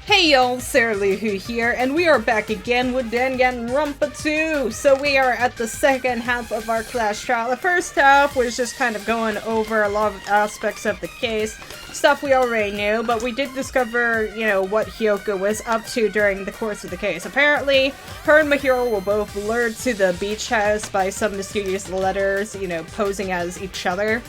Hey y'all, Sarah Lihu here, and we are back again with Danganronpa 2! So we are at the second half of our class trial. The first half was just kind of going over a lot of aspects of the case, stuff we already knew, but we did discover, you know, what Hyoko was up to during the course of the case. Apparently, her and Mahiro were both lured to the beach house by some mysterious letters, you know, posing as each other.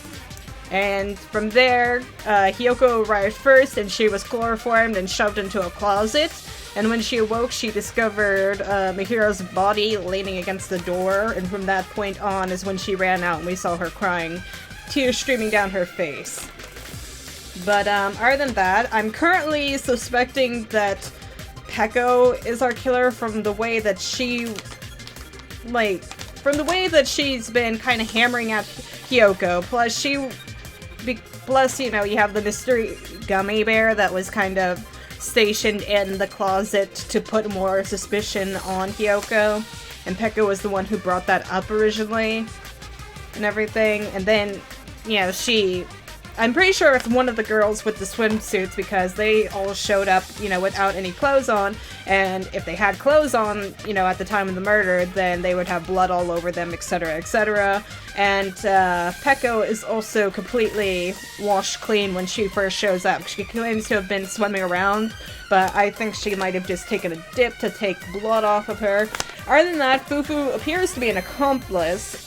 And from there, Hyoko arrived first, and she was chloroformed and shoved into a closet. And when she awoke, she discovered Mihiro's body leaning against the door, and from that point on is when she ran out and we saw her crying, tears streaming down her face. But other than that, I'm currently suspecting that Peko is our killer from the way that she's been kind of hammering at Hyoko, plus, you know, you have the mystery gummy bear that was kind of stationed in the closet to put more suspicion on Hyoko, and Peko was the one who brought that up originally, and everything, and then, you know, I'm pretty sure it's one of the girls with the swimsuits because they all showed up, you know, without any clothes on, and if they had clothes on, you know, at the time of the murder, then they would have blood all over them, etc., etc. And Peko is also completely washed clean when she first shows up. She claims to have been swimming around, but I think she might have just taken a dip to take blood off of her. Other than that, Fufu appears to be an accomplice,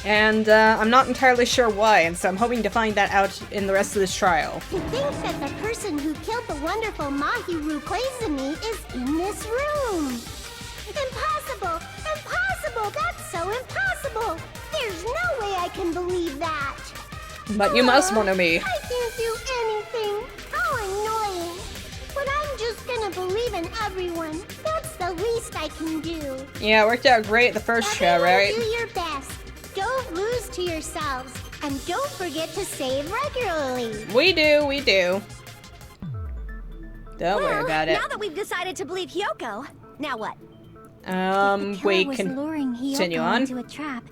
and I'm not entirely sure why, and so I'm hoping to find that out in the rest of this trial. To think that the person who killed the wonderful Mahiru Koizumi is in this room! Impossible! Impossible! That's so impossible! There's no way I can believe that! But you must, Monomi. I can't do anything! How annoying! But I'm just gonna believe in everyone. That's the least I can do. Yeah, it worked out great the first show, right? Do your best. Don't lose to yourselves, and don't forget to save regularly. We do. Don't worry about it. Now that we've decided to believe Hyoko, now what? We was can luring continue Hyoko on. into a trap,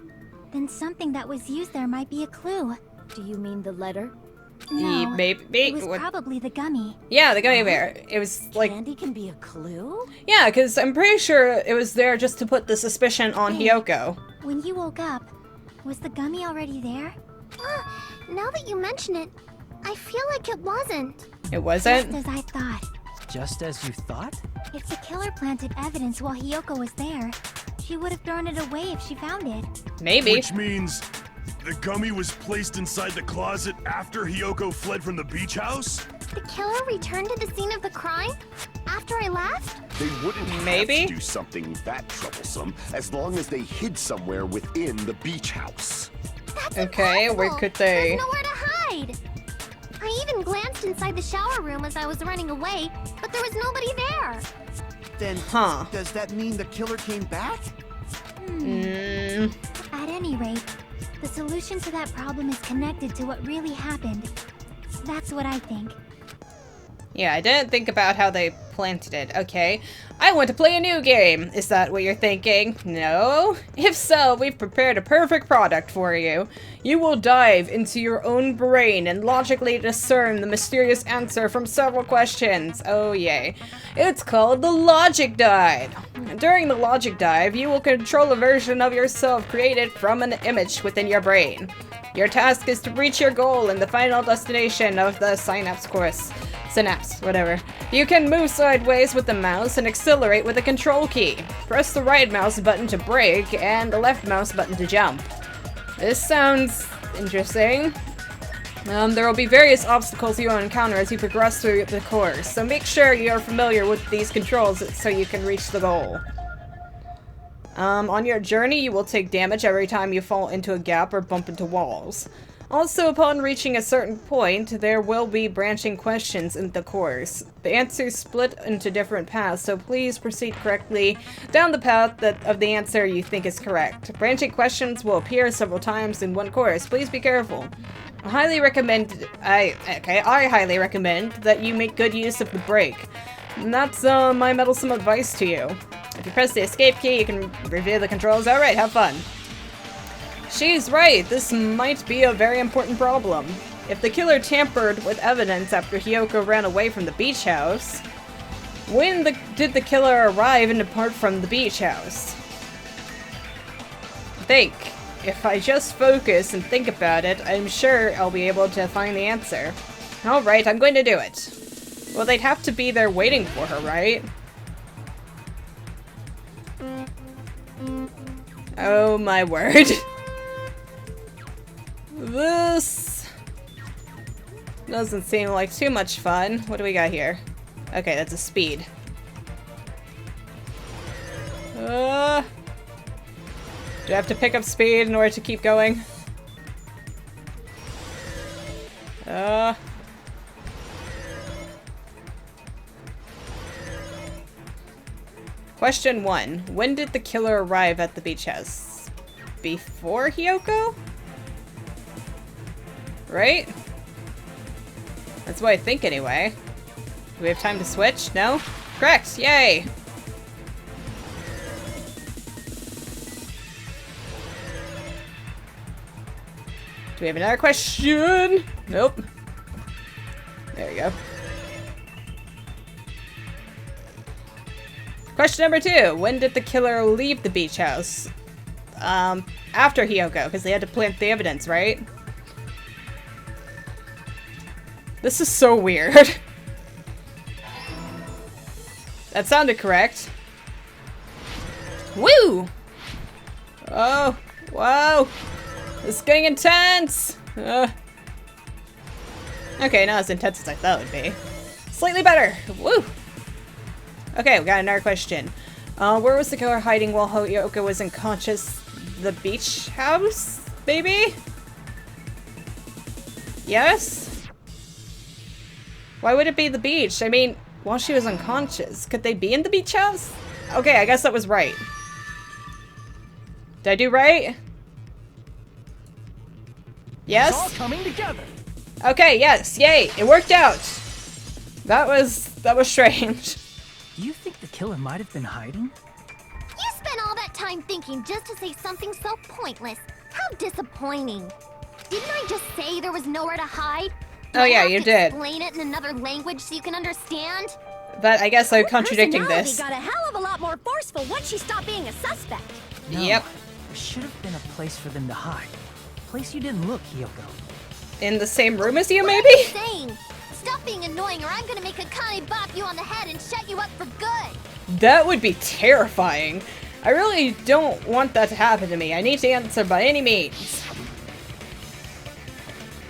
then something that was used there might be a clue. Do you mean the letter? No, Maybe. it was probably the gummy. Yeah, the gummy bear. It was like... Candy can be a clue? Yeah, because I'm pretty sure it was there just to put the suspicion on Hey. Hyoko. When you woke up, was the gummy already there? Now that you mention it, I feel like it wasn't. It wasn't? Just as I thought. Just as you thought? If the killer planted evidence while Hyoko was there, she would have thrown it away if she found it. Maybe. Which means the gummy was placed inside the closet after Hyoko fled from the beach house? The killer returned to the scene of the crime after I left? They wouldn't Maybe? have to do something that troublesome as long as they hid somewhere within the beach house. That's Okay, where impossible. could they- There's nowhere to hide. I even glanced inside the shower room as I was running away, but there was nobody there. Then, Huh. does that mean the killer came back? At any rate, the solution to that problem is connected to what really happened. That's what I think. Yeah, I didn't think about how they planted it. Okay. I want to play a new game. Is that what you're thinking? No? If so, we've prepared a perfect product for you. You will dive into your own brain and logically discern the mysterious answer from several questions. Oh yay. It's called the Logic Dive. During the Logic Dive, you will control a version of yourself created from an image within your brain. Your task is to reach your goal in the final destination of the Synapse course. Synapse, whatever. You can move sideways with the mouse and accelerate with the control key. Press the right mouse button to brake and the left mouse button to jump. This sounds interesting. There will be various obstacles you will encounter as you progress through the course, so make sure you are familiar with these controls so you can reach the goal. On your journey, you will take damage every time you fall into a gap or bump into walls. Also, upon reaching a certain point, there will be branching questions in the course. The answers split into different paths, so please proceed correctly down the path of the answer you think is correct. Branching questions will appear several times in one course. Please be careful. I highly recommend that you make good use of the brake. And that's my meddlesome advice to you. If you press the escape key, you can review the controls. Alright, have fun. She's right, this might be a very important problem. If the killer tampered with evidence after Hyoko ran away from the beach house, When did the killer arrive and depart from the beach house? Think. If I just focus and think about it, I'm sure I'll be able to find the answer. Alright, I'm going to do it. Well, they'd have to be there waiting for her, right? Oh my word. This doesn't seem like too much fun. What do we got here? Okay, that's a speed. Do I have to pick up speed in order to keep going? Question 1. When did the killer arrive at the beach house? Before Hiyoko? Right? That's what I think anyway. Do we have time to switch? No? Correct! Yay! Do we have another question? Nope. There we go. Question number 2. When did the killer leave the beach house? After Hiyoko, because they had to plant the evidence, right? This is so weird. That sounded correct. Woo! Oh, whoa! This is getting intense! Okay, not as intense as I thought it would be. Slightly better! Woo! Okay, we got another question. Where was the killer hiding while Hiyoko was unconscious? The beach house? Maybe? Yes? Why would it be the beach? I mean, while she was unconscious. Could they be in the beach house? Okay, I guess that was right. Did I do right? Yes? It's all coming together. Okay, yes, yay, it worked out. That was strange. Do you think the killer might have been hiding? You spent all that time thinking just to say something so pointless. How disappointing. Didn't I just say there was nowhere to hide? Oh yeah, you did. Explain it in another language so you can understand? But I guess I'm contradicting Personality this. got a hell of a lot more forceful once she stopped being a suspect. No, Yep. There should have been a place for them to hide. A place you didn't look, Hiyoko. In the same room as you, maybe? What are you saying? Stop being annoying or I'm gonna make Akane bop you on the head and shut you up for good. That would be terrifying. I really don't want that to happen to me. I need to answer by any means.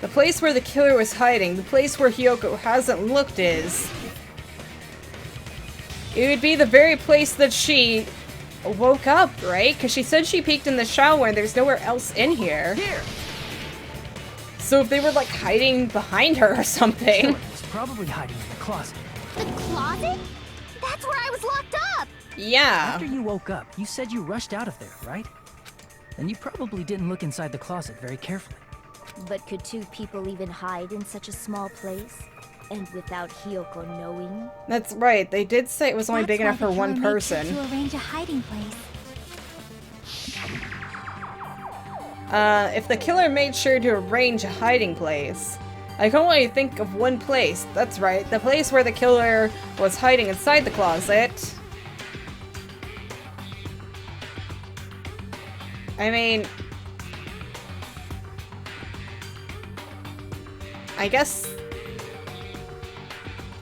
The place where the killer was hiding, the place where Hiyoko hasn't looked is... It would be the very place that she woke up, right? Because she said she peeked in the shower and there's nowhere else in here. So if they were like hiding behind her or something. Killer was probably hiding in the closet. The closet? That's where I was locked up. Yeah. After you woke up, you said you rushed out of there, right? Then you probably didn't look inside the closet very carefully. But could two people even hide in such a small place? And without Hiyoko knowing? That's right. They did say it was only That's big why enough the for one killer made sure person. to arrange a hiding place. If the killer made sure to arrange a hiding place, I can only think of one place. That's right, the place where the killer was hiding inside the closet. I mean... I guess...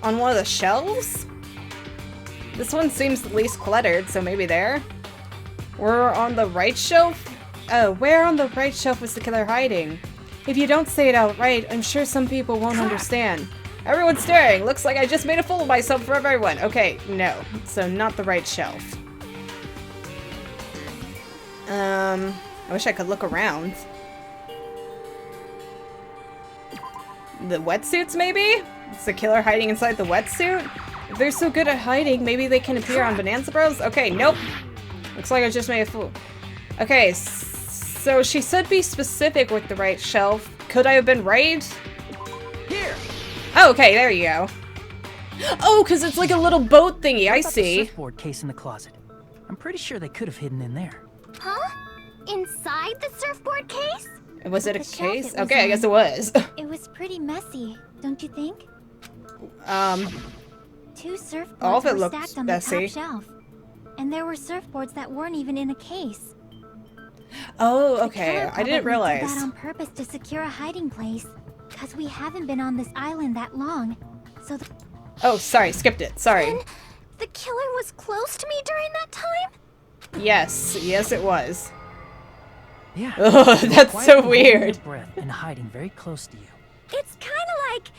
on one of the shelves? This one seems the least cluttered, so maybe there? Or on the right shelf? Oh, where on the right shelf was the killer hiding? If you don't say it outright, I'm sure some people won't understand. Everyone's staring. Looks like I just made a fool of myself for everyone. Okay, no. So not the right shelf. I wish I could look around. The wetsuits, maybe? Is the killer hiding inside the wetsuit? If they're so good at hiding, maybe they can appear on Bonanza Bros? Okay, nope. Looks like I just made a fool. Okay, so she said be specific with the right shelf. Could I have been right? Here! Oh, okay, there you go. Oh, because it's like a little boat thingy, I What about the see. surfboard case in the closet? I'm pretty sure they could have hidden in there. Huh? Inside the surfboard case? Was it a The shelf case? it was Okay, I guess on. it was. It was pretty messy, don't you think? 2 surfboards All of it were looks stacked on messy. the top shelf. And there were surfboards that weren't even in a case. Oh, The okay. killer I didn't probably realize. did that on purpose to secure a hiding place. Because we haven't been on this island that long. So the Oh, sorry. Skipped it. Sorry. Then the killer was close to me during that time? Yes. Yes, it was. Yeah. Oh, they were that's quietly so holding their weird. breath and hiding very close to you. It's kind of like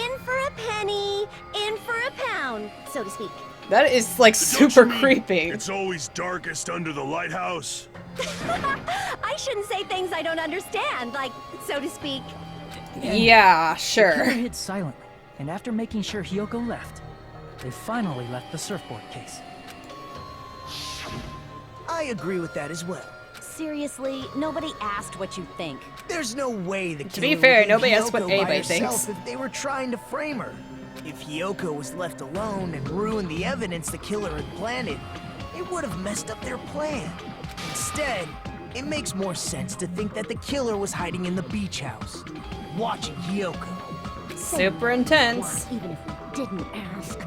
in for a penny, in for a pound, so to speak. That is like Don't super you mean creepy. It's always darkest under the lighthouse. I shouldn't say things I don't understand, like, so to speak. Yeah, The killer sure. hid silently, and after making sure Hyoko left, they finally left the surfboard case. I agree with that as well. Seriously, nobody asked what you think. There's no way the To be killer fair, would leave nobody asked what Hyoko by Abe herself thinks. if they were trying to frame her. If Hyoko was left alone and ruined the evidence the killer had planted, it would have messed up their plan. Instead, it makes more sense to think that the killer was hiding in the beach house, watching Hyoko. Super intense. Even if we didn't ask.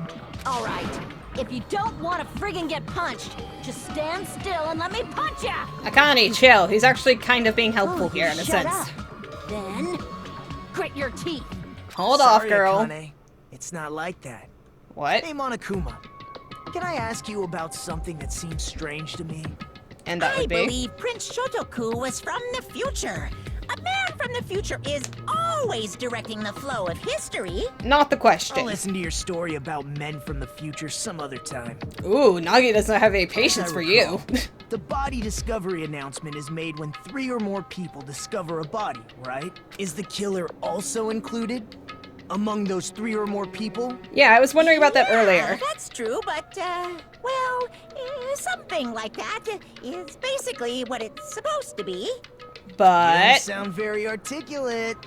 All right, if you don't want to friggin' get punched, just stand still and let me punch ya! Akane, chill. He's actually kind of being helpful Oh, here in a shut sense. up. Then, grit your teeth. Hold off, Sorry, girl. Akane. It's not like that. What? Hey, Monokuma. Can I ask you about something that seems strange to me? And that I would be? believe Prince Shotoku was from the future. A man from the future is always directing the flow of history. Not the I'll question. listen to your story about men from the future some other time. Ooh, Nagi doesn't have any patience As I for you. recall, the body discovery announcement is made when 3 or more people discover a body, right? Is the killer also included? Among those 3 or more people? Yeah, I was wondering about that Yeah, earlier. That's true, but, well, something like that is basically what it's supposed to be. You But sound very articulate.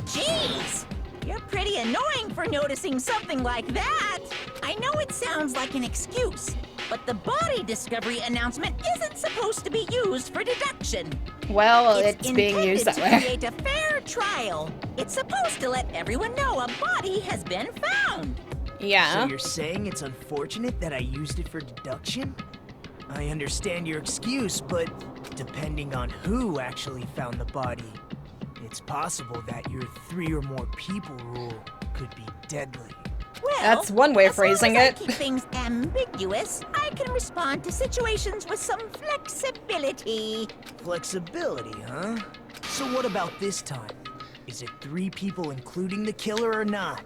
Jeez! You're pretty annoying for noticing something like that. I know it sounds like an excuse, but the body discovery announcement isn't supposed to be used for deduction. well, it's being intended used that to way. create a fair trial. It's supposed to let everyone know a body has been found. Yeah. So you're saying it's unfortunate that I used it for deduction? I understand your excuse, but depending on who actually found the body, it's possible that your 3 or more people rule could be deadly. Well, That's one way of as long phrasing as I it. keep things ambiguous, I can respond to situations with some flexibility. Flexibility, huh? So what about this time? Is it 3 people including the killer or not?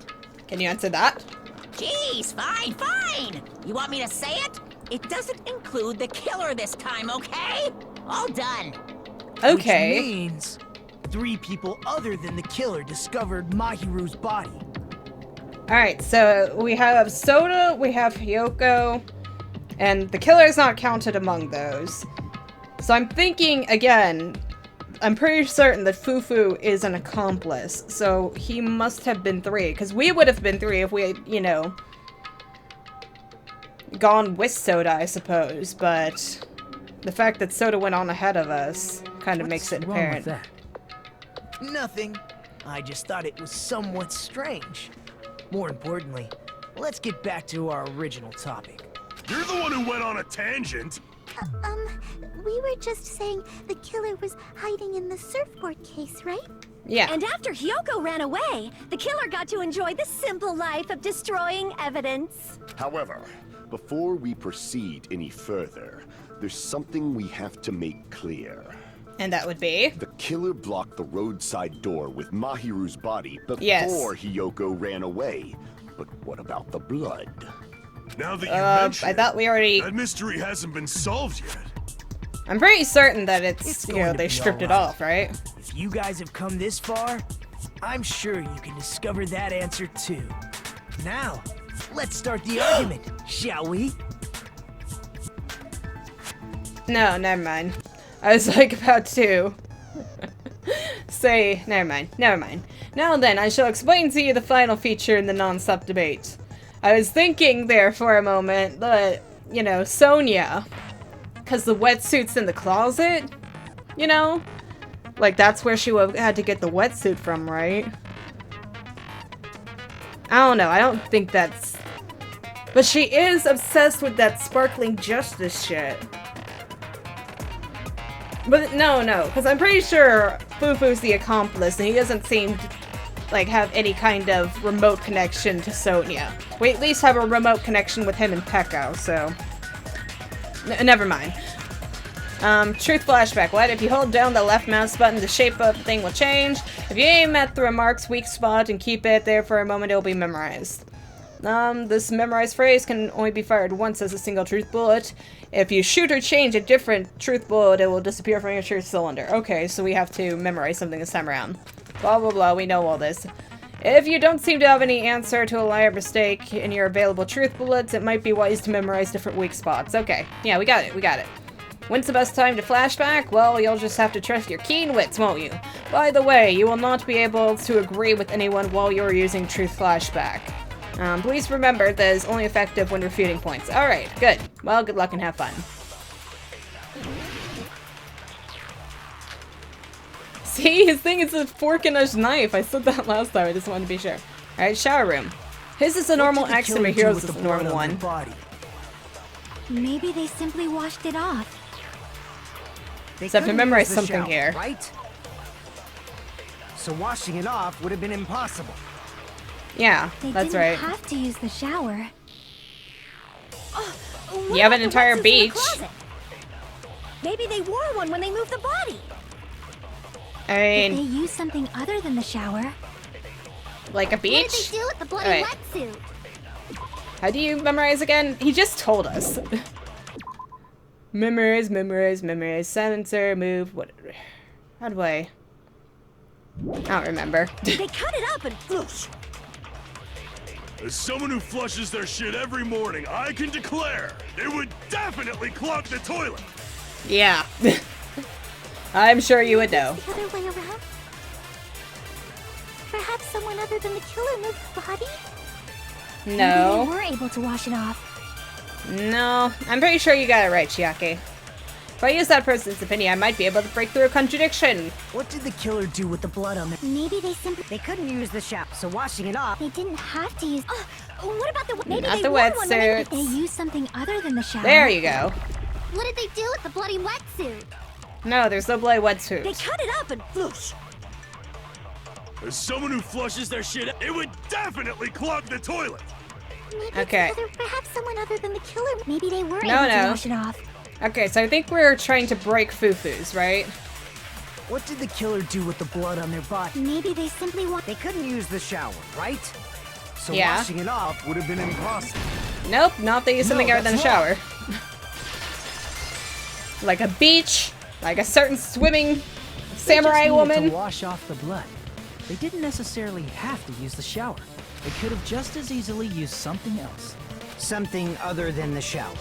Can you answer that? Jeez, fine, fine. You want me to say it? It doesn't include the killer this time, okay? All done. Okay. Which means 3 people other than the killer discovered Mahiru's body. Alright, so we have Soda, we have Hyoko, and the killer is not counted among those. So I'm thinking, again, I'm pretty certain that Fufu is an accomplice, so he must have been 3, because we would have been 3 if we had, you know, gone with Soda, I suppose, but the fact that Soda went on ahead of us kind of makes it What's wrong apparent. with that? Nothing. I just thought it was somewhat strange. More importantly, let's get back to our original topic. You're the one who went on a tangent. We were just saying the killer was hiding in the surfboard case, right? Yeah. And after Hyoko ran away, the killer got to enjoy the simple life of destroying evidence. However, before we proceed any further, there's something we have to make clear. And that would be? The killer blocked the roadside door with Mahiru's body before Yes. Hyoko ran away. But what about the blood? Now that you mention I thought we already... that mystery hasn't been solved yet. I'm pretty certain that it's It's you going know, to they be stripped it alright. off, right? If you guys have come this far, I'm sure you can discover that answer too. Now, let's start the argument, shall we? No, never mind. I was like about to say, never mind. Now then, I shall explain to you the final feature in the non-stop debate. I was thinking there for a moment that, you know, Sonia, because the wetsuit's in the closet, you know? Like, that's where she would have had to get the wetsuit from, right? I don't know. I don't think that's... But she is obsessed with that sparkling justice shit. But no, because I'm pretty sure Fufu's the accomplice, and he doesn't seem to, like, have any kind of remote connection to Sonia. We at least have a remote connection with him and Pekko, so... never mind. Truth flashback. What? If you hold down the left mouse button, the shape of the thing will change. If you aim at the remark's weak spot and keep it there for a moment, it will be memorized. This memorized phrase can only be fired once as a single truth bullet. If you shoot or change a different truth bullet, it will disappear from your truth cylinder. Okay, so we have to memorize something this time around. Blah, blah, blah. We know all this. If you don't seem to have any answer to a lie or mistake in your available truth bullets, it might be wise to memorize different weak spots. Okay. Yeah, we got it. When's the best time to flashback? Well, you'll just have to trust your keen wits, won't you? By the way, you will not be able to agree with anyone while you're using truth flashback. Please remember that is only effective when refuting points. Alright, good. Well, good luck and have fun. See, his thing is a fork and a knife. I said that last time, I just wanted to be sure. Alright, shower room. His is a normal action, but Hero's is a normal one. Maybe they simply washed it off. So I have to memorize something here. Right? So washing it off would have been impossible. Yeah, that's right. They didn't have to use the shower. You have an entire beach. Maybe they wore one when they moved the body. I Did mean, they use something other than the shower? like a What did beach? they do with the bloody wetsuit? How do you memorize again? He just told us. memorize. Silencer, move. What? How do I don't remember. They cut it up and floosh. As someone who flushes their shit every morning, I can declare it would definitely clog the toilet. Yeah. I'm sure you would know. The other way around? Perhaps someone other than the killer moved the body? Maybe No. they were able to wash it off. No. I'm pretty sure you got it right, Chiaki. If I use that person's opinion, I might be able to break through a contradiction. What did the killer do with the blood on their... Maybe they simply... They couldn't use the shower, so washing it off. They didn't have to use... what about the... Maybe Not they the wore one when wetsuits. they used something other than the shower. There you go. What did they do with the bloody wetsuit? No, there's no bloody They wetsuit. cut it up and floosh. As someone who flushes their shit, it would definitely clog the toilet. Maybe Okay. perhaps someone other than the killer. Maybe they were No, able to no. wash it off. Okay, so I think we're trying to break Fufu's, right? What did the killer do with the blood on their body? Maybe they simply want... They couldn't use the shower, right? So Yeah. washing it off would have been impossible. Nope, not they use something No, other than a that's shower. Like a beach, like a certain swimming samurai They just needed woman. to wash off the blood. They didn't necessarily have to use the shower. They could have just as easily used something else. Something other than the shower.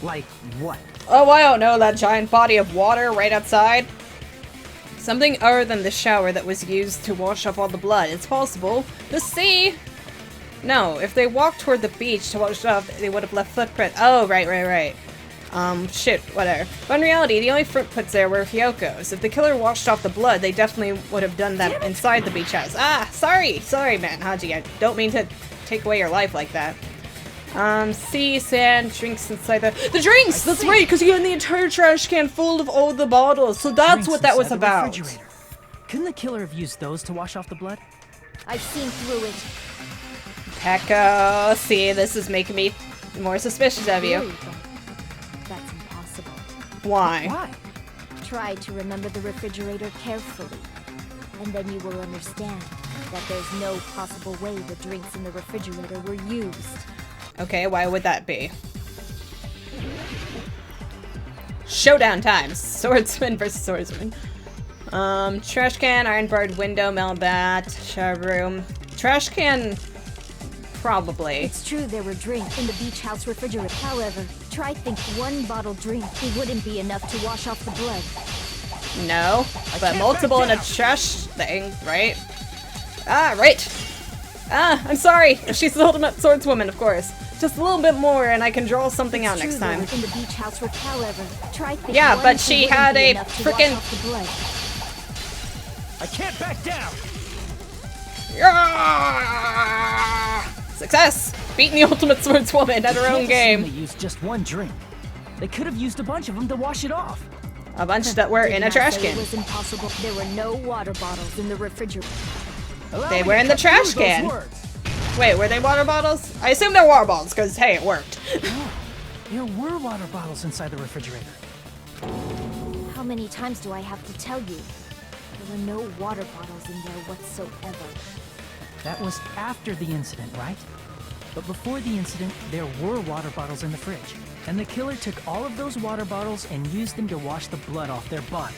Like what? Oh, I don't know, that giant body of water right outside. Something other than the shower that was used to wash off all the blood. It's possible. The sea! No, if they walked toward the beach to wash it off, they would have left footprints. Oh, right. Shit, whatever. But in reality, the only footprints there were Hyoko's. If the killer washed off the blood, they definitely would have done that inside the beach house. Ah, sorry, man, Haji. I don't mean to take away your life like that. Sea, sand, drinks inside the drinks! That's right, because you had the entire trash can full of all the bottles, so that's Drinks what that was inside the about. refrigerator. Couldn't the killer have used those to wash off the blood? I've seen through it. Pekko, see, this is making me more suspicious of you. That's impossible. Why? Why? Try to remember the refrigerator carefully, and then you will understand that there's no possible way the drinks in the refrigerator were used. Okay, why would that be? Showdown time. Swordsman versus swordsman. Trash can, iron barred window, melon bat, shower room. Trash can, probably. It's true there were drinks in the beach house refrigerator. However, try think one bottle drink. It wouldn't be enough to wash off the blood. No, but multiple in a trash thing, right? Ah, right. Ah, I'm sorry. She's the ultimate swordswoman, of course. Just a little bit more and I can draw something out next time. In the beach house however, try think Yeah, one but thing she wouldn't had be a enough to wash frickin' off the blood. I can't back down! Yeah! Success! Beating the ultimate swordswoman at her own game. They used just one drink. They could have used a bunch of them to wash it off. A bunch that were in a trash can. It was impossible. There were no water bottles in the refrigerator. They were in the trash can. Wait, were they water bottles? I assume they're water bottles, because, hey, it worked. No, there were water bottles inside the refrigerator. How many times do I have to tell you? There were no water bottles in there whatsoever. That was after the incident, right? But before the incident, there were water bottles in the fridge. And the killer took all of those water bottles and used them to wash the blood off their body.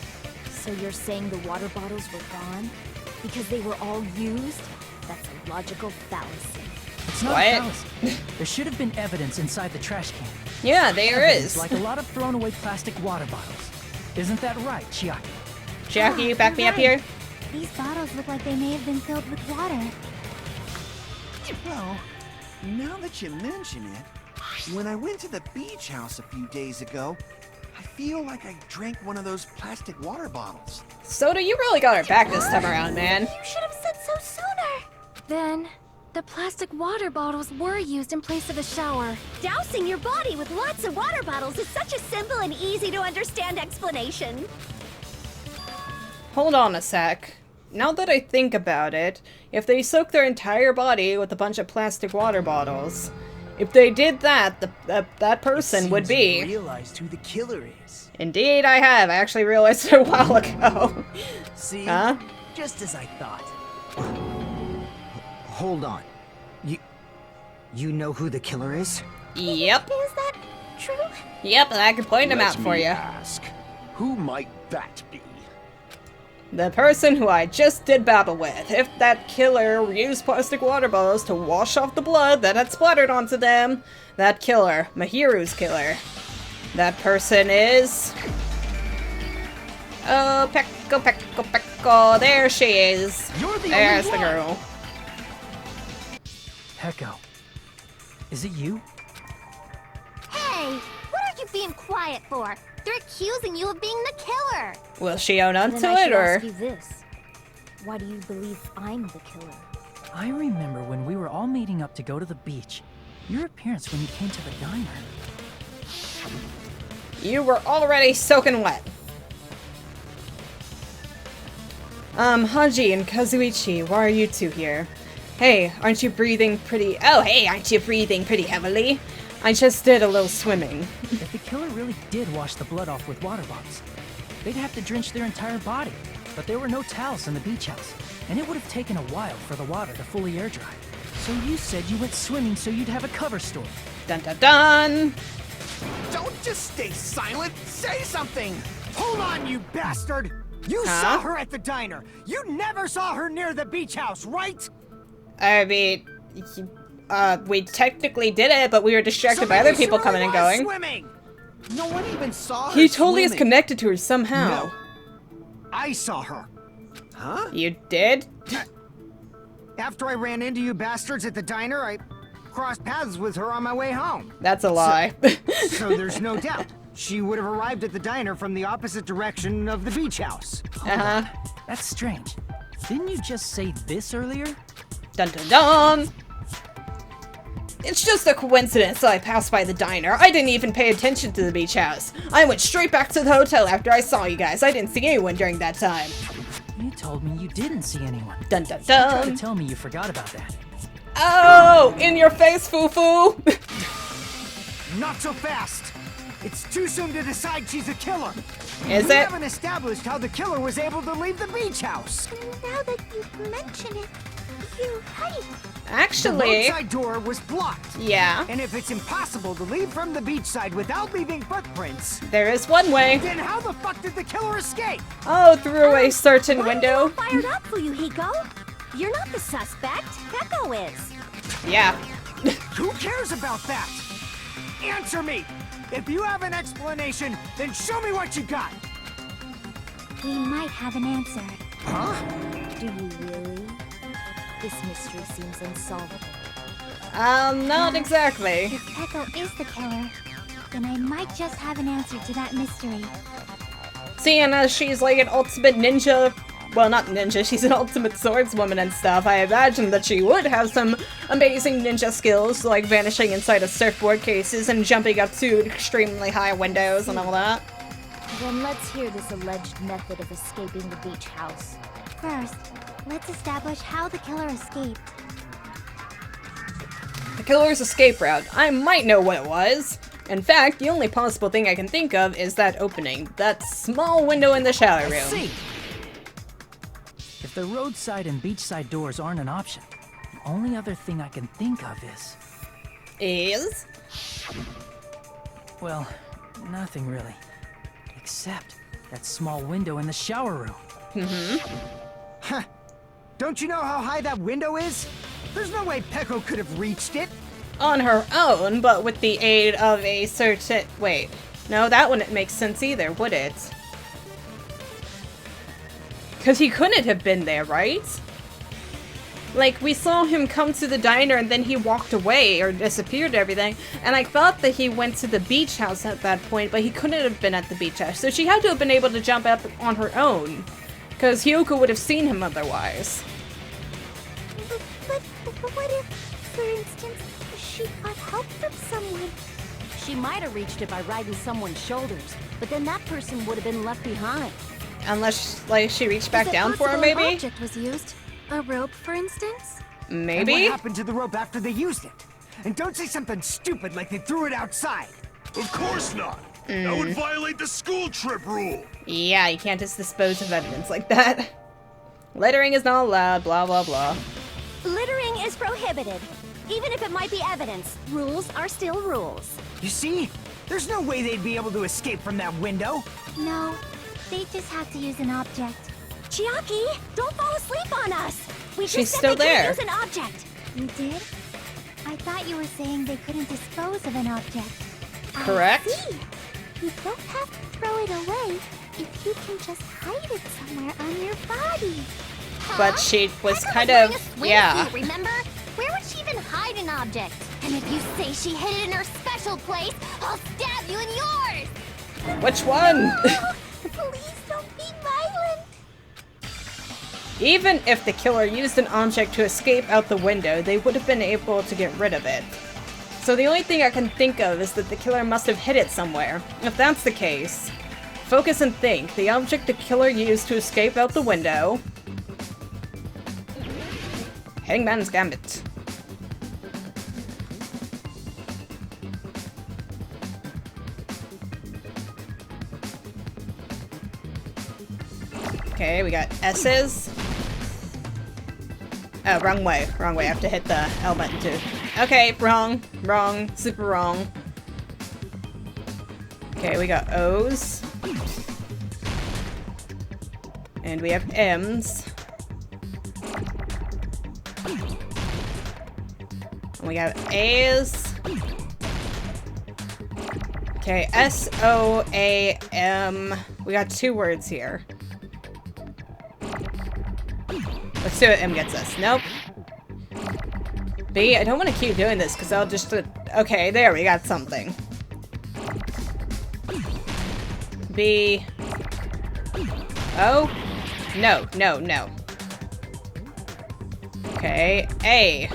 So you're saying the water bottles were gone? Because they were all used? That's a logical fallacy. It's not a fallacy. There should have been evidence inside the trash can. Yeah, there Evidence is. like a lot of thrown away plastic water bottles. Isn't that right, Chiaki? Chiaki, you back me up here? These bottles look like they may have been filled with water. Well, now that you mention it, when I went to the beach house a few days ago, I feel like I drank one of those plastic water bottles. Soda, you really got our back this time around, man. You should have said so sooner. Then, the plastic water bottles were used in place of a shower. Dousing your body with lots of water bottles is such a simple and easy to understand explanation. Hold on a sec. Now that I think about it, if they soak their entire body with a bunch of plastic water bottles, if they did that, that person would be... realized who the killer is. Indeed, I have. I actually realized it a while ago. See? Huh? Just as I thought. Hold on. You know who the killer is? Yep. Is that true? Yep, and I can point him out Let for me you. ask, who might that be? The person who I just did battle with. If that killer used plastic water bottles to wash off the blood that had splattered onto them, that killer, Mahiru's killer. That person is... Oh, Pecco, Pecco, Pecco. There she is. There's the girl. Pecco. Is it you? Hey, what are you being quiet for? They're accusing you of being the killer. Will she own up Then to I it, should or...? ask you this. Why do you believe I'm the killer? I remember when we were all meeting up to go to the beach. Your appearance when you came to the diner. You were already soaking wet. Haji and Kazuichi, why are you two here? Hey, aren't you breathing pretty... Oh, hey, aren't you breathing pretty heavily? I just did a little swimming. If the killer really did wash the blood off with water bottles, they'd have to drench their entire body. But there were no towels in the beach house, and it would have taken a while for the water to fully air dry. So you said you went swimming so you'd have a cover story. Dun dun dun! Don't just stay silent! Say something! Hold on, you bastard! You saw her at the diner! You never saw her near the beach house, right? I mean... we technically did it, but we were distracted by other people coming and going. Swimming. No one even saw her He totally is swimming. connected to her somehow. No. I saw her. Huh? You did? After I ran into you bastards at the diner, I crossed paths with her on my way home. That's a lie. So there's no doubt. She would have arrived at the diner from the opposite direction of the beach house. Uh-huh. That's strange. Didn't you just say this earlier? Dun dun dun! It's just a coincidence that I passed by the diner. I didn't even pay attention to the beach house. I went straight back to the hotel after I saw you guys. I didn't see anyone during that time. You told me you didn't see anyone. Dun dun Try to dun! tell me you forgot about that. Oh! In your face, foo-foo! Not so fast. It's too soon to decide she's a killer. Is We it? haven't established how the killer was able to leave the beach house. Now that you mention it, you're right. The Actually... roadside door was blocked. Yeah. And if it's impossible to leave from the beachside without leaving footprints, There is one way. then how the fuck did the killer escape? Oh, through a certain window. Fired up for you, Hiko. You're not the suspect. Pecco is. Yeah. Who cares about that? Answer me! If you have an explanation, then show me what you got! We might have an answer. Do you really? This mystery seems unsolvable. Not exactly. If Pecco is the killer, then I might just have an answer to that mystery. Seeing as she's like an ultimate ninja well, not ninja, she's an ultimate swordswoman and stuff. I imagine that she would have some amazing ninja skills, like vanishing inside of surfboard cases and jumping up to extremely high windows and all that. Then let's hear this alleged method of escaping the beach house. First, let's establish how the killer escaped. The killer's escape route. I might know what it was. In fact, the only possible thing I can think of is that opening. That small window in the shower room. I see. If the roadside and beachside doors aren't an option, the only other thing I can think of is? Well, nothing really. Except that small window in the shower room. Huh. Don't you know how high that window is? There's no way Peko could have reached it. On her own, but with the aid of a certain... Wait. No, that wouldn't make sense either, would it? Because he couldn't have been there, right? Like, we saw him come to the diner and then he walked away or disappeared and everything. And I thought that he went to the beach house at that point, but he couldn't have been at the beach house. So she had to have been able to jump up on her own. Because Hyoko would have seen him otherwise. But what if, for instance, she got help from someone? She might have reached it by riding someone's shoulders, but then that person would have been left behind. Unless, like, she reached back down for her, maybe? An object was used? A rope, for instance? Maybe? And what happened to the rope after they used it? And don't say something stupid like they threw it outside. Of course not. That would violate the school trip rule. Yeah, you can't just dispose of evidence like that. Littering is not allowed, blah blah blah. Littering is prohibited. Even if it might be evidence, rules are still rules. You see? There's no way they'd be able to escape from that window. No, they just have to use an object. Chiaki, don't fall asleep on us! We just She's said still they there. couldn't use an object! You did? I thought you were saying they couldn't dispose of an object. Correct? I see. You don't have to throw it away if you can just hide it somewhere on your body. But she was Pepper kind wearing of, a swimsuit, yeah. remember? Where would she even hide an object? And if you say she hid it in her special place, I'll stab you in yours! Which one? Please don't be violent! Even if the killer used an object to escape out the window, they would have been able to get rid of it. So the only thing I can think of is that the killer must have hid it somewhere. If that's the case, focus and think. The object the killer used to escape out the window. Hangman's Gambit. Okay, we got S's. Oh, wrong way. Wrong way. I have to hit the L button too. Okay, wrong. Wrong. Super wrong. Okay, we got O's. And we have M's. And we got A's. Okay, S-O-A-M. We got two words here. Let's see what M gets us. Nope. B, I don't want to keep doing this because I'll just... okay, there, we got something. B. O. No, no, no. Okay, A.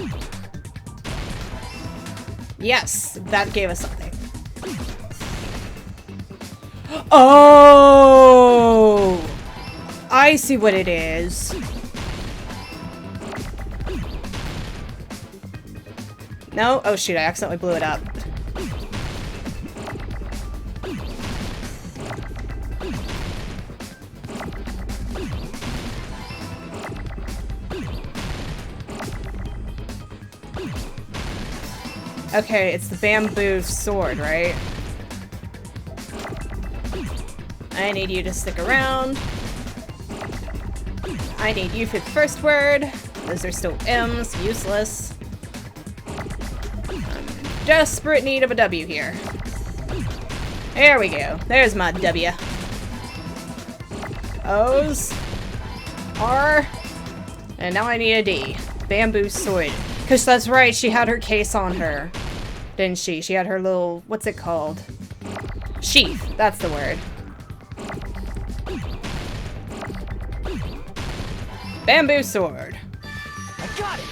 Yes, that gave us something. Oh! I see what it is. No? Oh shoot, I accidentally blew it up. Okay, it's the bamboo sword, right? I need you to stick around. I need you for the first word. Those are still M's, useless. Desperate need of a W here. There we go. There's my W. O's. R. And now I need a D. Bamboo sword. Because that's right, she had her case on her. Didn't she? She had her little... what's it called? Sheath. That's the word. Bamboo sword. I got it.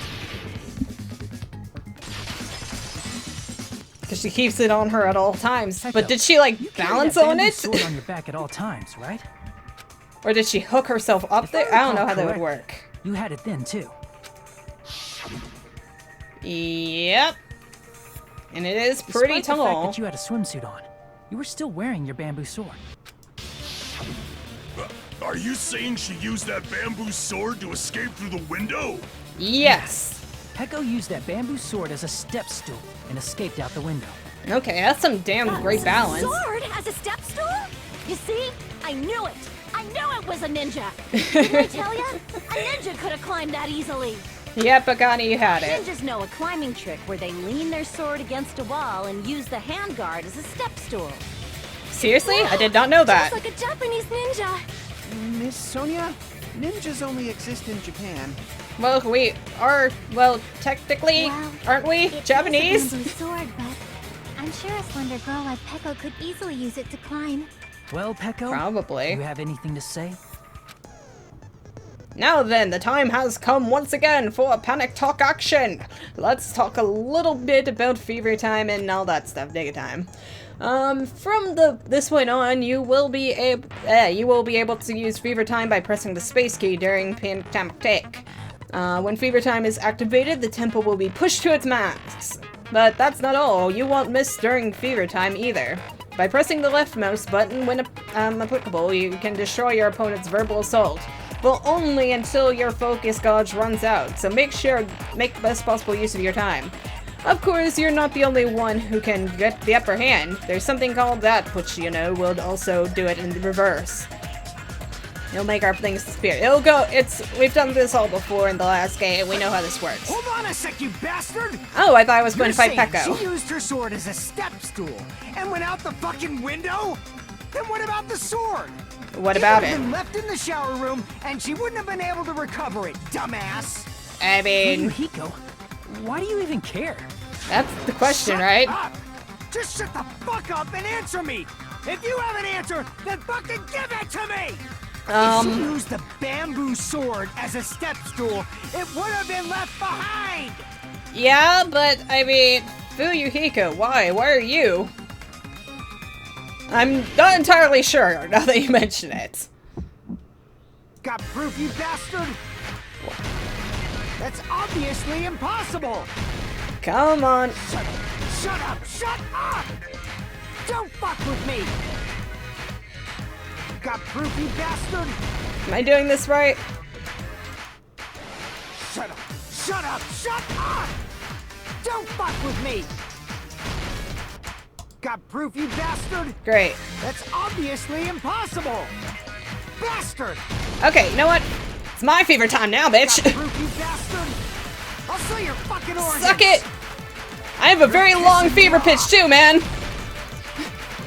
Because she keeps it on her at all times. Peko, But did she, like, you carry balance that on bamboo it? sword on your back at all times, right? Or did she hook herself up If there? I don't know how that would recall work. You had it then too. Yep. And it is pretty Despite the fact tall. that you had a swimsuit on, you were still wearing your bamboo sword. Are you saying she used that bamboo sword to escape through the window? Yes. Peko used that bamboo sword as a step stool and escaped out the window. Okay, that's some damn great balance. Sword as a step stool? You see? I knew it! I knew it was a ninja! Didn't I tell ya? A ninja could have climbed that easily! Yep, Agani, you had it. Ninjas know a climbing trick where they lean their sword against a wall and use the handguard as a step stool. Seriously? I did not know that. Just like a Japanese ninja! Miss Sonia, ninjas only exist in Japan. Well, we are, well, technically, Well, aren't we? It Japanese? is a bamboo sword, but I'm sure a slender girl like Peko could easily use it to climb. Well, Peko, Probably. do you have anything to say? Now then, the time has come once again for a panic talk action. Let's talk a little bit about fever time and all that stuff, dig time. From this point on, you will be able to use fever time by pressing the space key during panic tech. When fever time is activated, the tempo will be pushed to its max. But that's not all. You won't miss during fever time either. By pressing the left mouse button when applicable, you can destroy your opponent's verbal assault. But only until your focus gauge runs out, so make the best possible use of your time. Of course, you're not the only one who can get the upper hand. There's something called that, which, you know, will also do it in the reverse. It'll make our things disappear. We've done this all before in the last game. We know how this works. Hold on a sec, you bastard! Oh, I thought I was going to fight You're Peko. saying she used her sword as a step stool and went out the fucking window? Then what about the sword? What about It would it? have been left in the shower room, and she wouldn't have been able to recover it, dumbass. I mean, Hiko, why do you even care? that's the question, Shut right? up! Just shut the fuck up and answer me! If you have an answer, then fucking give it to me! If she used the bamboo sword as a step stool, it would have been left behind! Yeah, but, I mean, Fuyuhiko, why? Why are you? I'm not entirely sure, now that you mention it. Got proof, you bastard? That's obviously impossible! Come on. Shut up! Shut up! Shut up! Don't fuck with me! Got proof, you bastard? Am I doing this right? Shut up! Shut up! Shut up! Don't fuck with me! Got proof, you bastard? Great. That's obviously impossible! Bastard! Okay, you know what? It's my fever time now, bitch. Got proof, you bastard? I'll sell your fucking organs! Suck it! I have a very long fever pitch too, man.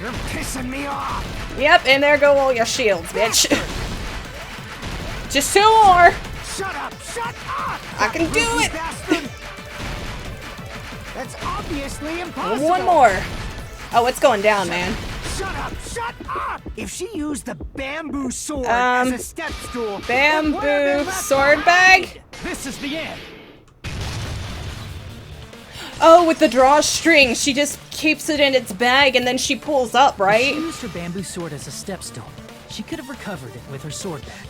You're pissing me off! Yep, and there go all your shields, bitch. Just 2 more. Shut up! Shut up! I can do You it. bastard! That's obviously impossible! 1 more. Oh, it's going down, man. Shut up! Shut up! If she used the bamboo sword as a step stool, it would have been Bamboo left sword behind. bag? This is the end. Oh, with the drawstring, she just keeps it in its bag and then she pulls up, If right? she used her bamboo sword as a step stool, she could have recovered it with her sword bag.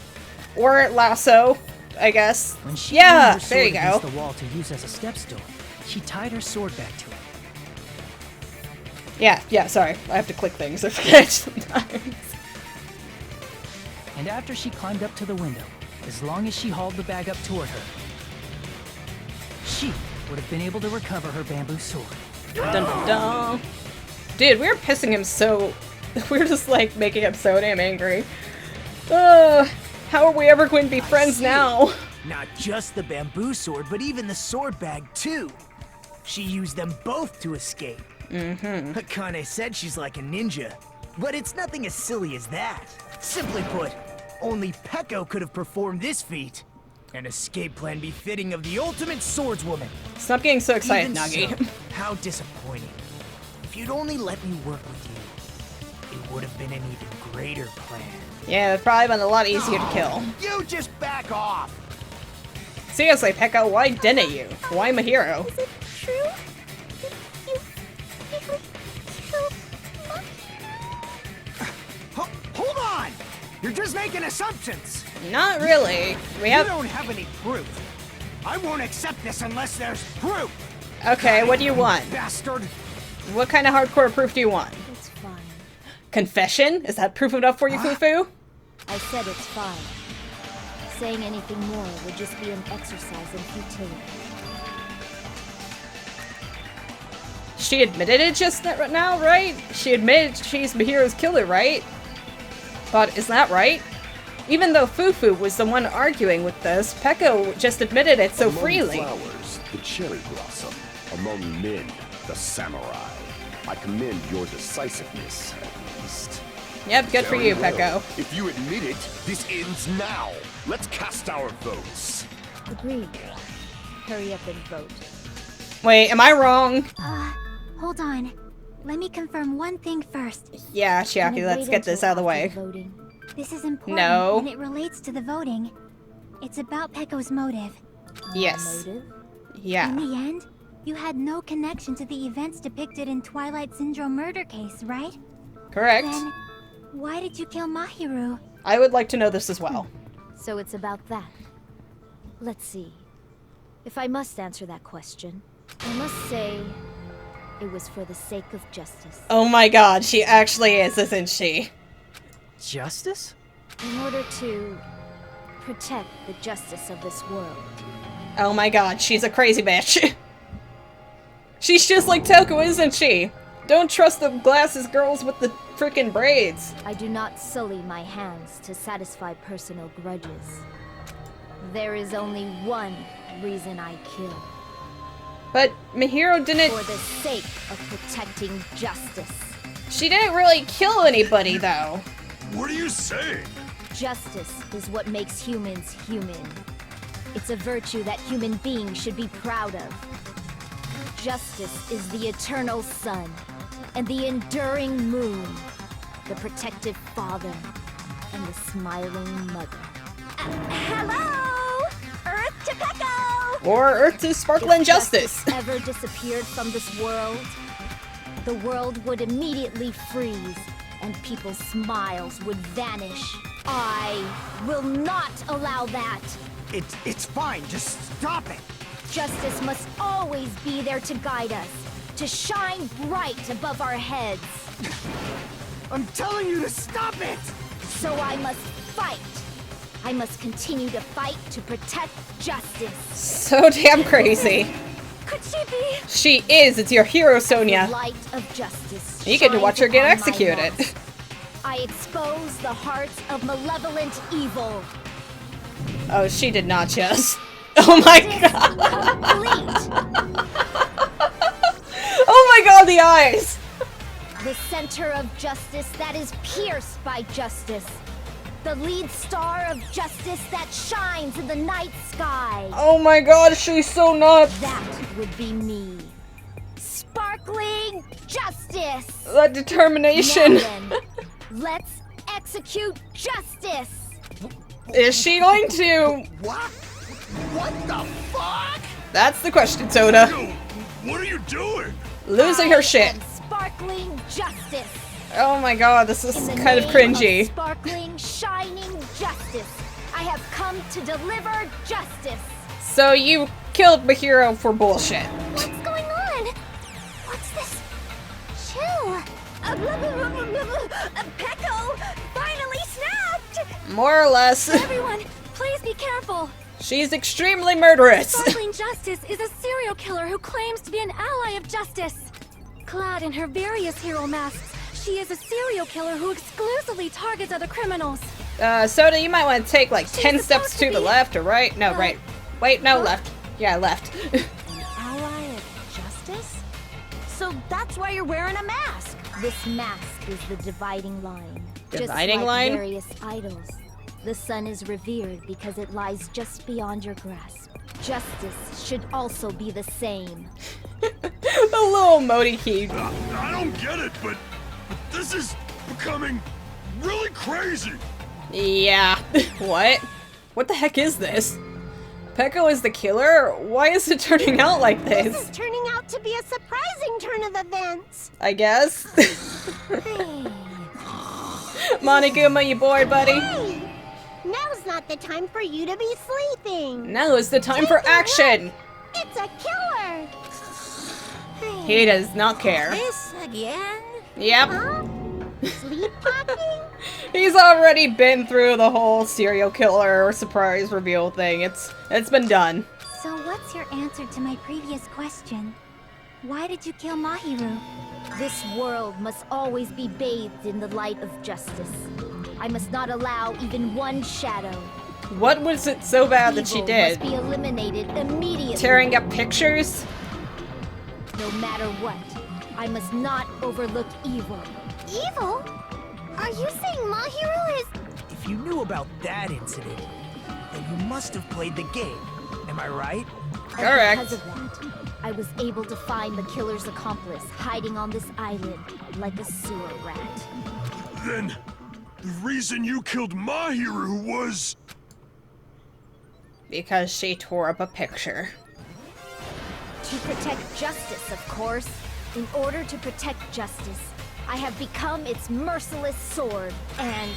Or lasso, I guess. When she Yeah, leaned her there sword you against go. the wall to use as a step stool, she tied her sword back to it. Yeah, sorry. I have to click things. I forget sometimes. And after she climbed up to the window, as long as she hauled the bag up toward her, she would have been able to recover her bamboo sword. Dun, dun, dun. Dude, we're pissing him so... We're just, like, making him so damn angry. How are we ever going to be friends now? Not just the bamboo sword, but even the sword bag, too. She used them both to escape. Mm-hmm. Akane said she's like a ninja, but it's nothing as silly as that. Simply put, only Peko could have performed this feat. An escape plan befitting of the ultimate swordswoman. Stop getting so excited, Even Nagi. so, how disappointing. If you'd only let me work with you, it would have been an even greater plan. Yeah, it's probably been a lot easier to kill. You just back off! Seriously, Pekka, why didn't you? Why Mahiro? Is it true? You really killed Mahiro? Hold on! You're just making assumptions! Not really. We You have... don't have any proof. I won't accept this unless there's proof! Okay, what do you want? Bastard! What kind of hardcore proof do you want? It's fine. Confession? Is that proof enough for you, Fufu? I said it's fine. Saying anything more would just be an exercise in futility. She admitted it just now, right? She admitted she's Mahiro's killer, right? But is that right? Even though Fufu was the one arguing with this, Pekka just admitted it so freely. Among flowers, the cherry blossom. Among men, the samurai. I commend your decisiveness, at least. Yep, good for you, Very well. Pekko. If you admit it, this ends now. Let's cast our votes. Agreed. Hurry up and vote. Wait, am I wrong? Hold on. Let me confirm one thing first. Yeah, Can Chiaki, it let's wait get this until out of the after way. voting? This is important, No. and it relates to the voting. It's about Pekko's motive. Yes. Motive? Yeah. In the end, you had no connection to the events depicted in Twilight Syndrome murder case, right? Correct. Then, why did you kill Mahiru? I would like to know this as well. So it's about that. Let's see. If I must answer that question, I must say it was for the sake of justice. Oh my god, she actually is, isn't she? Justice? In order to protect the justice of this world. Oh my god, she's a crazy bitch. She's just like Toko, isn't she? Don't trust the glasses girls with the frickin' braids. I do not sully my hands to satisfy personal grudges. There is only one reason I kill. But Mahiro didn't... For the sake of protecting justice. She didn't really kill anybody, though. What are you saying? Justice is what makes humans human. It's a virtue that human beings should be proud of. Justice is the eternal sun and the enduring moon, the protective father and the smiling mother. Hello! Earth to Pekko! Or Earth to Sparkling If Justice. ever disappeared from this world, the world would immediately freeze and people's smiles would vanish. I will not allow that. It's fine, just stop it! Justice must always be there to guide us, to shine bright above our heads. I'm telling you to stop it! So I must fight. I must continue to fight to protect justice. So damn crazy. Could she be? She is. It's your hero, Sonia. The light of justice. You get to watch her get shines upon my executed. loss. I expose the hearts of malevolent evil. Oh, she did not just. Oh my god. Oh my god, the eyes. The center of justice that is pierced by justice. The lead star of justice that shines in the night sky. Oh my god, she's so nuts. That would be me. Sparkling justice. That determination. Now then, let's execute justice. Is she going to? What? What the fuck? That's the question, Soda. Yo, what are you doing? Losing her shit. Sparkling justice. Oh my god, this is In the kind of name cringy. Sparkling, shining justice. I have come to deliver justice. So you killed Mahiro for bullshit. What's going on? What's this? Chill. Pekko finally snapped! More or less. Everyone, please be careful. She's extremely murderous. Sparkling Justice is a serial killer who claims to be an ally of justice. Clad in her various hero masks, she is a serial killer who exclusively targets other criminals. Soda, you might want to take like 10 She's steps supposed to to the be- left or right. No, right. Wait, no, left. Yeah, left. An ally of justice? So that's why you're wearing a mask. This mask is the dividing line. Dividing just like line? various idols, the sun is revered because it lies just beyond your grasp. Justice should also be the same. The little emoji key. I don't get it, but this is becoming really crazy. Yeah. What? What the heck is this? Peko is the killer? Why is it turning out like this? This is turning out to be a surprising turn of events. I guess. Monoguma, you bored, buddy? Hey! Now's not the time for you to be sleeping. Now is the time for action! It's a killer! He does not care. This again? Yep. Huh? Sleepwalking? He's already been through the whole serial killer surprise reveal thing. It's been done. So what's your answer to my previous question? Why did you kill Mahiru? This world must always be bathed in the light of justice. I must not allow even one shadow. What was it so bad that she Evil did? must be eliminated immediately. Tearing up pictures? No matter what, I must not overlook evil. Evil? Are you saying Mahiru is... If you knew about that incident, then you must have played the game. Am I right? Correct. And because of that, I was able to find the killer's accomplice hiding on this island like a sewer rat. Then, the reason you killed Mahiru was... Because she tore up a picture. To protect justice, of course. In order to protect justice, I have become its merciless sword and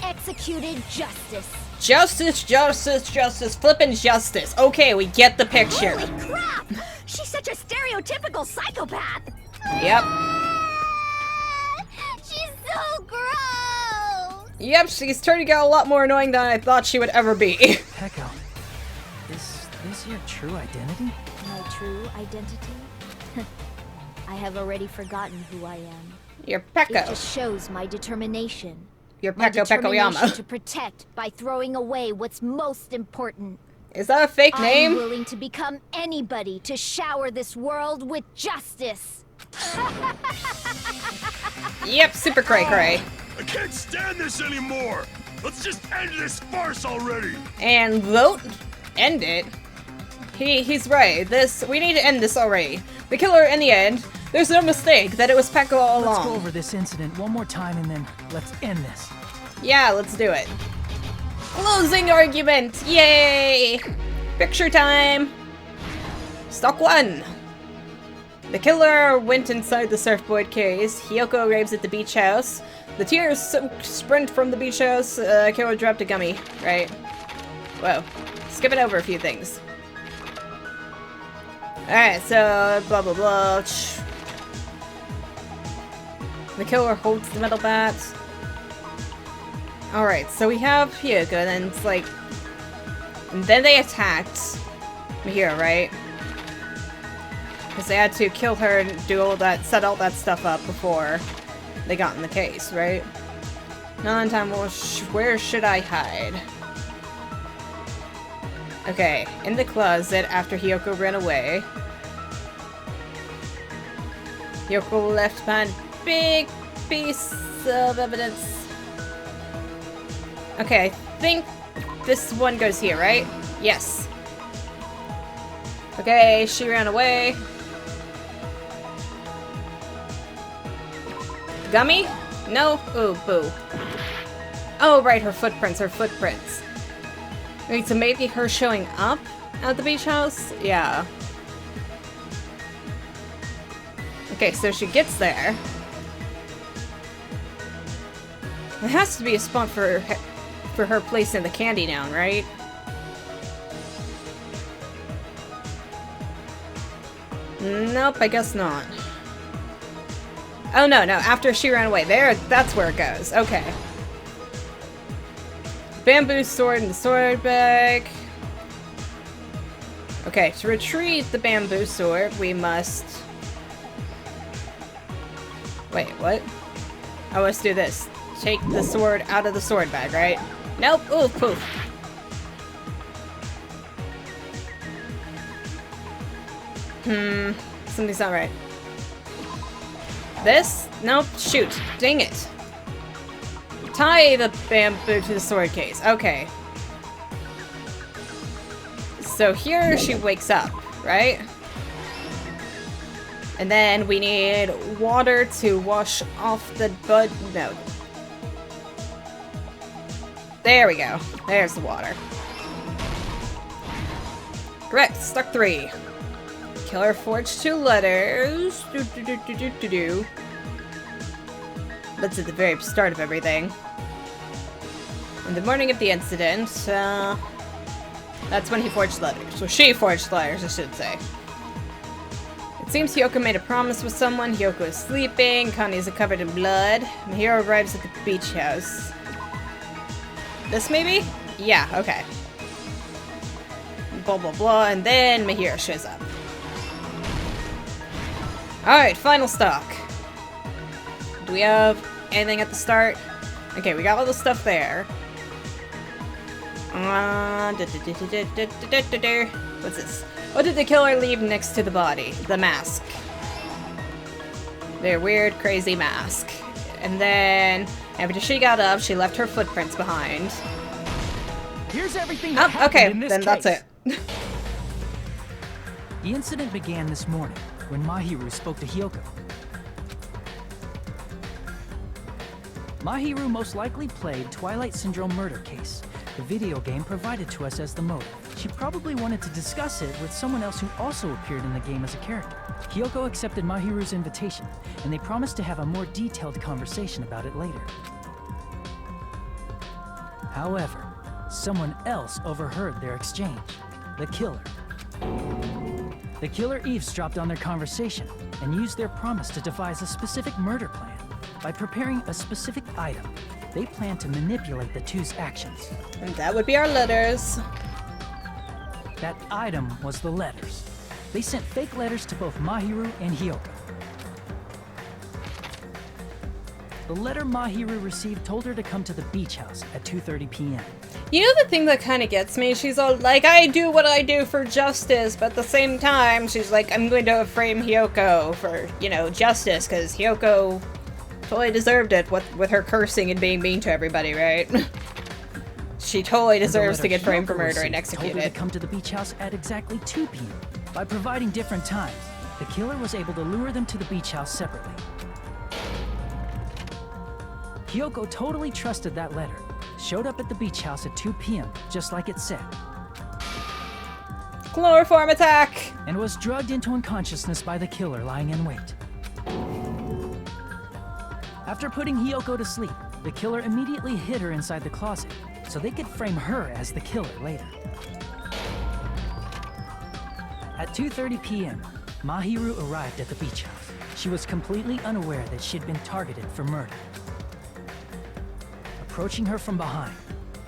executed justice. Justice, justice, justice, flippin' justice. Okay, we get the picture. Holy crap! She's such a stereotypical psychopath! Yep. She's so gross! Yep, she's turning out a lot more annoying than I thought she would ever be. Peko, is this your true identity? My true identity? I have already forgotten who I am. You're It Peko. just shows my determination. You're My Peko determination Pekoyama. to protect by throwing away what's most important. Is that a fake name? I'm willing to become anybody to shower this world with justice. Yep, super cray cray. I can't stand this anymore! Let's just end this farce already! And vote? End it? He's right. We need to end this already. The killer, in the end, there's no mistake that it was Peko all Let's along. go over this incident one more time and then let's end this. Yeah, let's do it. Closing argument! Yay! Picture time! Stock 1! The killer went inside the surfboard case. Hiyoko arrives at the beach house. The tears sprint from the beach house. Killer dropped a gummy, right? Whoa. Skipping over a few things. Alright, so blah blah blah. The killer holds the metal bat. Alright, so we have Hiyoko, and it's like... And then they attacked Mihiro, right? Because they had to kill her and do all that, set all that stuff up before they got in the case, right? Now in time, well, where should I hide? Okay, in the closet after Hiyoko ran away. Hiyoko left behind a big piece of evidence. Okay, I think this one goes here, right? Yes. Okay, she ran away. Gummy? No? Ooh, boo. Oh, right, her footprints. Wait, so maybe her showing up at the beach house? Yeah. Okay, so she gets there. There has to be a spot for her placing the candy down, right? Nope, I guess not. Oh, no, after she ran away. That's where it goes. Okay. Bamboo sword in the sword bag. Okay, to retrieve the bamboo sword, we must... Wait, what? Oh, let's do this. Take the sword out of the sword bag, right? Nope. Ooh, poof. Something's not right. This? Nope. Shoot. Dang it. Tie the bamboo to the sword case. Okay. So here she wakes up, right? And then we need water to wash off the bud. No. There we go. There's the water. Correct. Stuck 3. Killer forged 2 letters. That's at the very start of everything. On the morning of the incident, that's when he forged letters. Well, she forged letters, I should say. It seems Hiyoko made a promise with someone. Hiyoko is sleeping. Connie's covered in blood. Mahiro arrives at the beach house. This maybe? Yeah, okay. Blah, blah, blah. And then Mahiro shows up. Alright, final stock. Do we have anything at the start? Okay, we got all the stuff there. What's this? What did the killer leave next to the body? The mask. Their weird, crazy mask. And then, after she got up, she left her footprints behind. Here's everything Oh, okay, then that's it. The incident began this morning when Mahiru spoke to Hiyoko. Mahiru most likely played Twilight Syndrome Murder Case, the video game provided to us as the motive. She probably wanted to discuss it with someone else who also appeared in the game as a character. Hiyoko accepted Mahiru's invitation, and they promised to have a more detailed conversation about it later. However, someone else overheard their exchange. The killer. The killer eavesdropped on their conversation and used their promise to devise a specific murder plan. By preparing a specific item, they planned to manipulate the two's actions. And that would be our letters. That item was the letters. They sent fake letters to both Mahiru and Hiyoko. The letter Mahiru received told her to come to the beach house at 2:30 p.m. You know the thing that kind of gets me? She's all like, I do what I do for justice, but at the same time, she's like, I'm going to frame Hiyoko for, you know, justice, because Hiyoko totally deserved it with her cursing and being mean to everybody, right? She totally deserves to get framed for murder and executed. Told her to come to the beach house at exactly 2 p.m. By providing different times, the killer was able to lure them to the beach house separately. Hiyoko totally trusted that letter, showed up at the beach house at 2 p.m., just like it said. Chloroform attack! And was drugged into unconsciousness by the killer lying in wait. After putting Hiyoko to sleep, the killer immediately hid her inside the closet, so they could frame her as the killer later. At 2:30 p.m., Mahiru arrived at the beach house. She was completely unaware that she'd been targeted for murder. Approaching her from behind,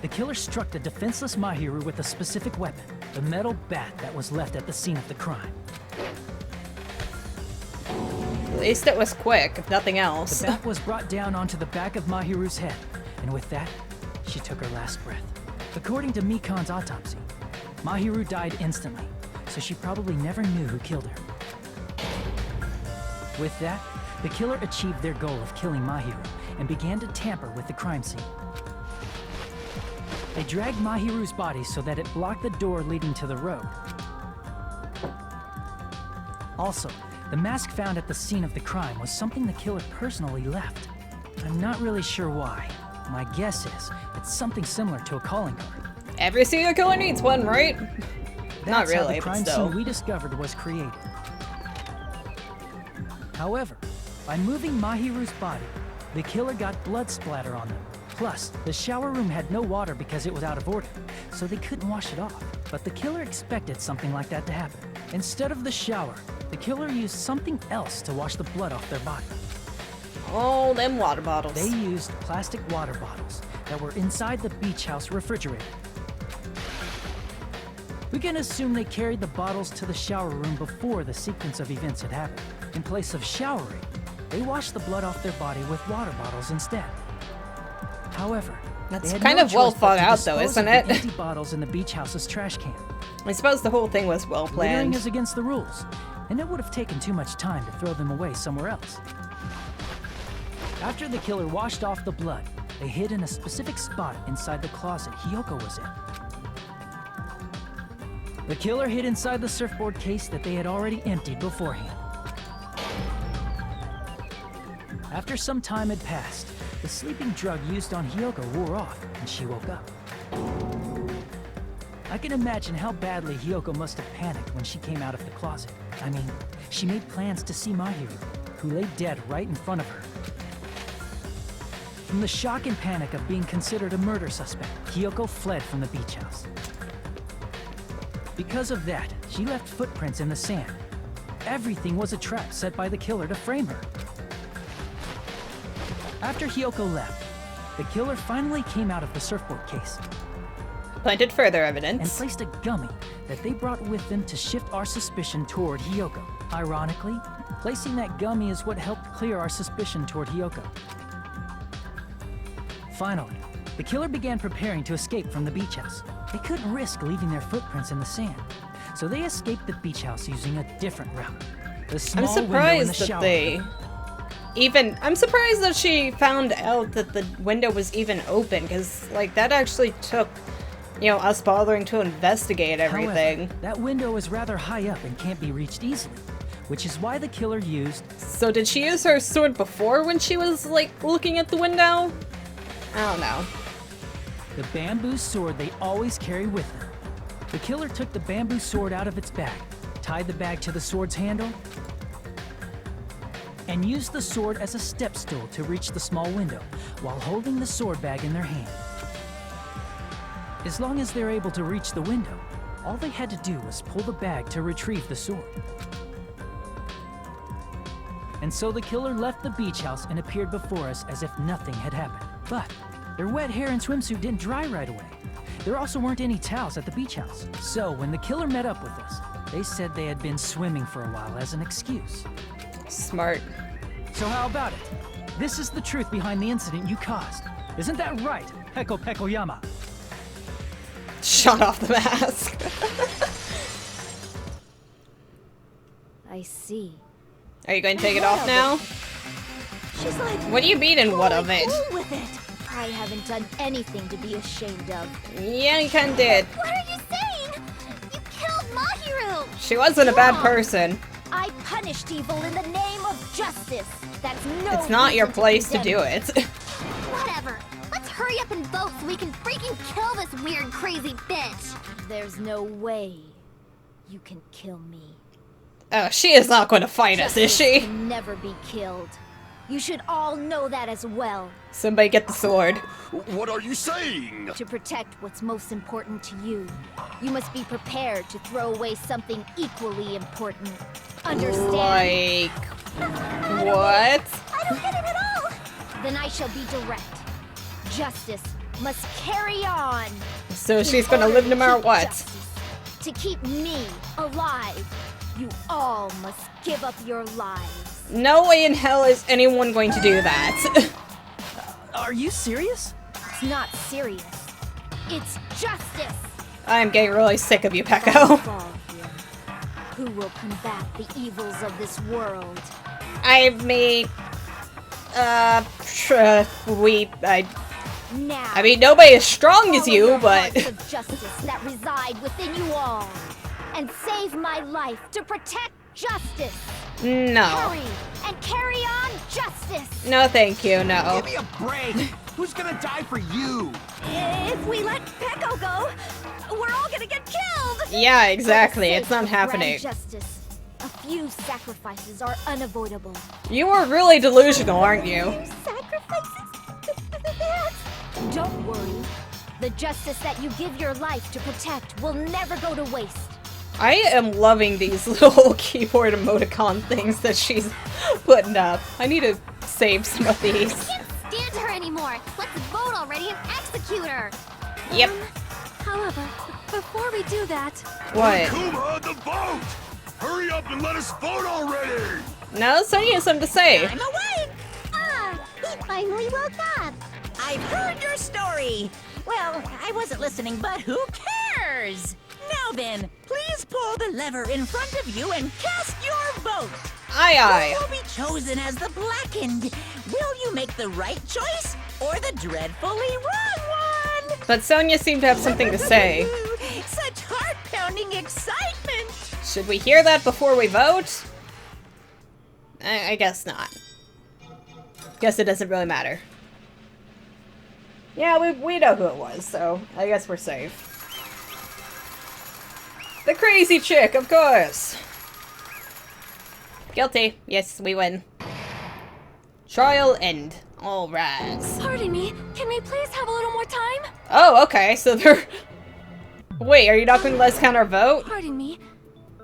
the killer struck the defenseless Mahiru with a specific weapon, the metal bat that was left at the scene of the crime. At least it was quick, if nothing else. The bat was brought down onto the back of Mahiru's head, and with that, she took her last breath. According to Mikan's autopsy, Mahiru died instantly, so she probably never knew who killed her. With that, the killer achieved their goal of killing Mahiru and began to tamper with the crime scene. They dragged Mahiru's body so that it blocked the door leading to the road. Also, the mask found at the scene of the crime was something the killer personally left. I'm not really sure why. My guess is it's something similar to a calling card. Every serial killer needs one, right? Not That's how really, the crime but still. scene we discovered was created. However, by moving Mahiru's body, the killer got blood splatter on them. Plus, the shower room had no water because it was out of order, so they couldn't wash it off. But the killer expected something like that to happen. Instead of the shower, the killer used something else to wash the blood off their body. Oh, them water bottles. They used plastic water bottles that were inside the beach house refrigerator. We can assume they carried the bottles to the shower room before the sequence of events had happened. In place of showering, they washed the blood off their body with water bottles instead. However, that's they had kind no of well choice but thought to out, though, dispose isn't of it? the empty bottles in the beach house's trash can. I suppose the whole thing was well Littering planned. is against the rules, and it would have taken too much time to throw them away somewhere else. After the killer washed off the blood, they hid in a specific spot inside the closet Hiyoko was in. The killer hid inside the surfboard case that they had already emptied beforehand. After some time had passed, the sleeping drug used on Hiyoko wore off, and she woke up. I can imagine how badly Hiyoko must have panicked when she came out of the closet. I mean, she made plans to see Mahiru, who lay dead right in front of her. From the shock and panic of being considered a murder suspect, Hiyoko fled from the beach house. Because of that, she left footprints in the sand. Everything was a trap set by the killer to frame her. After Hiyoko left, the killer finally came out of the surfboard case. Planted further And evidence. placed a gummy that they brought with them to shift our suspicion toward Hiyoko. Ironically, placing that gummy is what helped clear our suspicion toward Hiyoko. Finally, the killer began preparing to escape from the beach house. They couldn't risk leaving their footprints in the sand, so they escaped the beach house using a different route. The small I'm window in the surprised that shower. I'm surprised that she found out that the window was even open, because, like, that actually took, you know, us bothering to investigate everything. However, that window is rather high up and can't be reached easily, which is why the killer used... So did she use her sword before when she was, like, looking at the window? I don't know. the bamboo sword they always carry with them. The killer took the bamboo sword out of its bag, tied the bag to the sword's handle, and used the sword as a step stool to reach the small window while holding the sword bag in their hand. As long as they're able to reach the window, all they had to do was pull the bag to retrieve the sword. And so the killer left the beach house and appeared before us as if nothing had happened. But their wet hair and swimsuit didn't dry right away. There also weren't any towels at the beach house. So when the killer met up with us, they said they had been swimming for a while as an excuse. Smart. So how about it? This is the truth behind the incident you caused. Isn't that right, Peko Pekoyama? Shut off the mask. I see. Are you going to take it off now? She's like, What do you mean in what of it? cool with it. I haven't done anything to be ashamed of. Yeah, you kinda did. What are you saying? You killed Mahiru! She wasn't a bad Wrong. person. I punished evil in the name of justice. That's no It's not your reason to place to condemn do it. it. Whatever. Let's hurry up and vote so we can freaking kill this weird, crazy bitch. There's no way you can kill me. Oh, she is not going to fight us, is Justice she? can never be killed. You should all know that as well. Somebody get the sword. What are you saying? To protect what's most important to you, you must be prepared to throw away something equally important. Understand? Like... what? I don't get it at all. Then I shall be direct. Justice must carry on. So she's gonna live no matter what. Justice, to keep me alive, you all must give up your lives. No way in hell is anyone going to do that. Are you serious? It's not serious. It's justice. I'm getting really sick of you, Peko. Fall here. Who will combat the evils of this world? I mean... Now. I mean, nobody as strong as Follow you, your but... hearts of justice that reside within you all, and save my life to protect justice. No. Hurry and carry on justice. No, thank you, no. Give me a break! Who's gonna die for you? If we let Peko go, we're all gonna get killed! Yeah, exactly. For the It's not sake of grand happening. Justice, a few sacrifices are unavoidable. You are really delusional, aren't you? Sacrifices? Don't worry. The justice that you give your life to protect will never go to waste. I am loving these little keyboard emoticon things that she's putting up. I need to save some of these. I can't stand her anymore. Let's vote already and execute her. Yep. However, before we do that, What? Kuma, the vote! Hurry up and let us vote already! No, Sonya has something to say. I'm awake! Ah, he finally woke up. I've heard your story! Well, I wasn't listening, but who cares? Now then, please pull the lever in front of you and cast your vote! Aye, aye. Who will be chosen as the blackened? Will you make the right choice or the dreadfully wrong one? But Sonya seemed to have something to say. Such heart-pounding excitement! Should we hear that before we vote? I guess not. Guess it doesn't really matter. Yeah, we know who it was, so I guess we're safe. The crazy chick, of course. Guilty. Yes, we win. Trial end. All rise. Pardon me, can we please have a little more time? Oh, okay, so they're... Wait, are you not going to let us count our vote? Pardon me,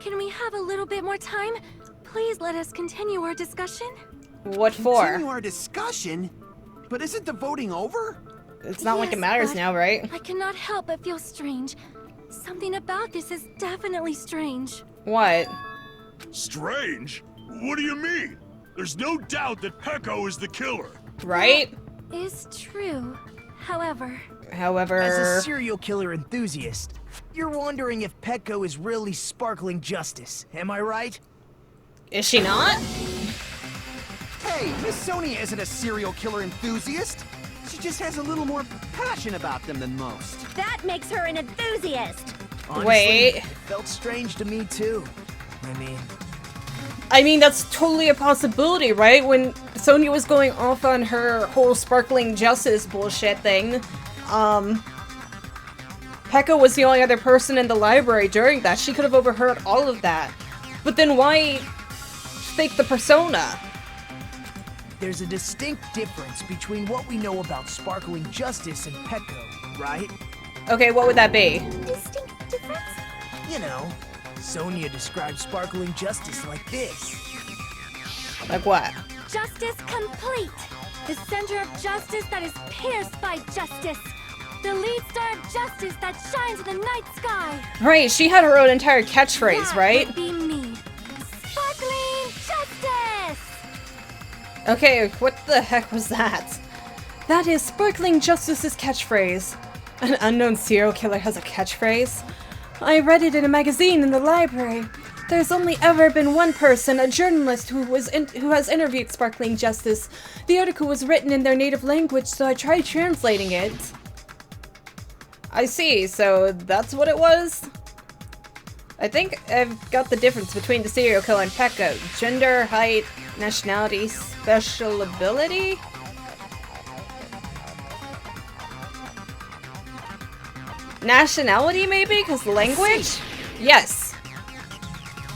can we have a little bit more time? Please let us continue our discussion. What for? Continue our discussion? But isn't the voting over? It's not like it matters now, right? I cannot help but feel strange. Something about this is definitely strange. What? Strange? What do you mean? There's no doubt that Peko is the killer. Right? Is true. However... As a serial killer enthusiast, you're wondering if Peko is really sparkling justice, am I right? Is she not? Hey, Miss Sonia isn't a serial killer enthusiast. She just has a little more passion about them than most. That makes her an enthusiast. Honestly, Wait. It felt strange to me too. I mean, that's totally a possibility, right? When Sonia was going off on her whole sparkling justice bullshit thing, Peko was the only other person in the library during that. She could have overheard all of that. But then why fake the persona? There's a distinct difference between what we know about sparkling justice and Peko, right? Okay, what would that be? Distinct difference? You know, Sonia describes sparkling justice like this. Like what? Justice complete. The center of justice that is pierced by justice. The lead star of justice that shines in the night sky. Right, she had her own entire catchphrase, That right? would be me. Sparkling justice! Okay, what the heck was that? That is Sparkling Justice's catchphrase. An unknown serial killer has a catchphrase? I read it in a magazine in the library. There's only ever been one person, a journalist, who has interviewed Sparkling Justice. The article was written in their native language, so I tried translating it. I see, so that's what it was? I think I've got the difference between the serial killer and Peko. Gender, height, nationality, special ability? Nationality, maybe? Because language? Yes.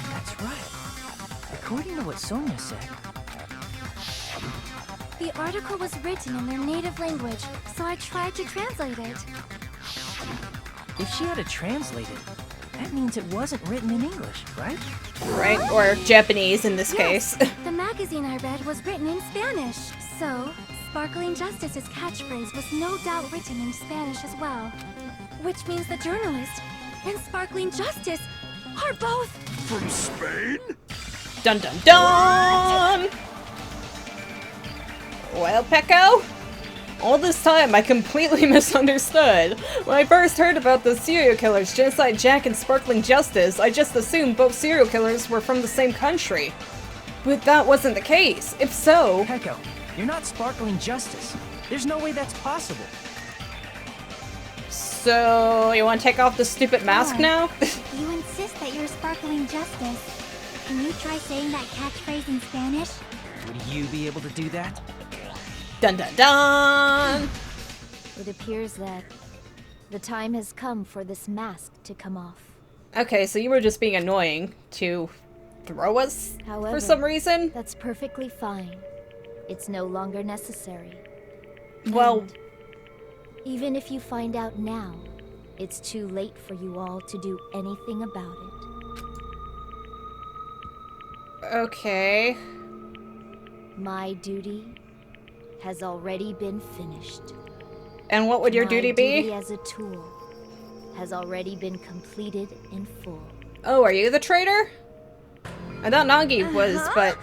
That's right. According to what Sonia said. The article was written in their native language, so I tried to translate it. If she had to translate it, that means it wasn't written in English, right? Right, or Japanese in this case. The magazine I read was written in Spanish, so Sparkling Justice's catchphrase was no doubt written in Spanish as well. Which means the journalist and Sparkling Justice are both from Spain? Dun dun dun! Well, Peko? All this time, I completely misunderstood. When I first heard about the serial killers, Genocide Jack and Sparkling Justice, I just assumed both serial killers were from the same country. But that wasn't the case. If so... Peko, you're not Sparkling Justice. There's no way that's possible. So, you want to take off the stupid mask now? You insist that you're Sparkling Justice. Can you try saying that catchphrase in Spanish? Would you be able to do that? Dun dun dun! It appears that the time has come for this mask to come off. Okay, so you were just being annoying to throw us However, for some reason? That's perfectly fine. It's no longer necessary. Well... And even if you find out now, it's too late for you all to do anything about it. Okay. My duty has already been finished. And what would your duty be? My duty as a tool has already been completed in full. Oh, are you the traitor? I thought Nagi was, but...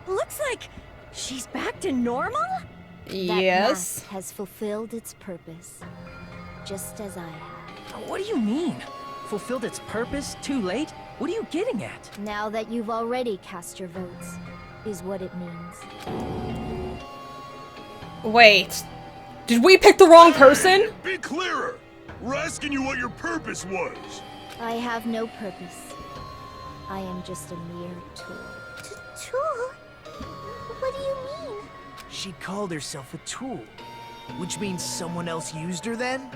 Looks like she's back to normal? Yes. That mask has fulfilled its purpose, just as I have. What do you mean? Fulfilled its purpose? Too late? What are you getting at? Now that you've already cast your votes, is what it means. Wait. Did we pick the wrong person? Be clearer! We're asking you what your purpose was. I have no purpose. I am just a mere tool. Tool? What do you mean? She called herself a tool, which means someone else used her then?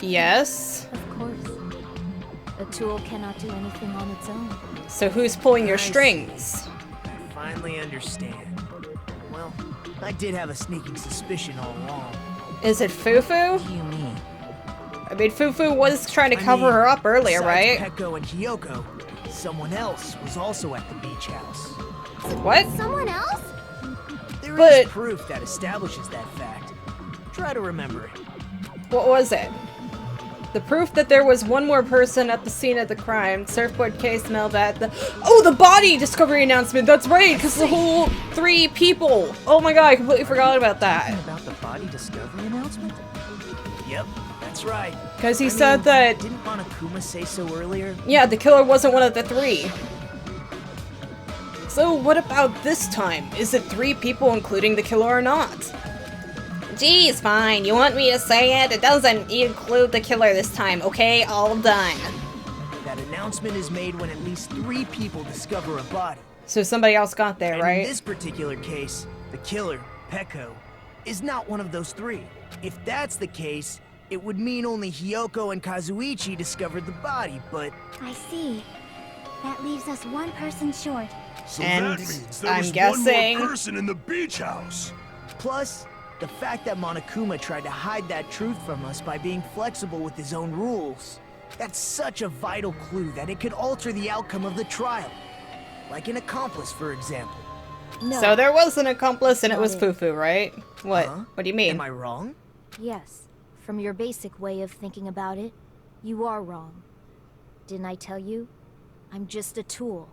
Yes. Of course. A tool cannot do anything on its own. So who's pulling your strings? I finally understand. Well, I did have a sneaking suspicion all along. Is it Fufu? What do you mean? I mean, Fufu was trying to cover her up earlier, right? Besides Peko and Hiyoko, someone else was also at the beach house. What? Someone else? There But- is proof that establishes that fact. Try to remember it. What was it? The proof that there was one more person at the scene of the crime. Surfboard case, Melbat, the body discovery announcement! That's right, because the whole 3 people! Oh my god, I completely forgot about that. About the body discovery announcement? Yep, that's right. Because he said that... Didn't Monokuma say so earlier? Yeah, the killer wasn't one of the 3. So what about this time? Is it 3 people including the killer or not? Geez, fine. You want me to say it? It doesn't include the killer this time, okay? All done. That announcement is made when at least 3 people discover a body. So somebody else got there, And right? in this particular case, the killer, Peko, is not one of those 3. If that's the case, it would mean only Hiyoko and Kazuichi discovered the body, but... I see. That leaves us one person short. So And that means there I'm was guessing- one more person in the beach house. Plus, the fact that Monokuma tried to hide that truth from us by being flexible with his own rules. That's such a vital clue that it could alter the outcome of the trial. Like an accomplice, for example. No. So there was an accomplice and it was Got it. Fufu, right? What? Huh? What do you mean? Am I wrong? Yes. From your basic way of thinking about it, you are wrong. Didn't I tell you? I'm just a tool.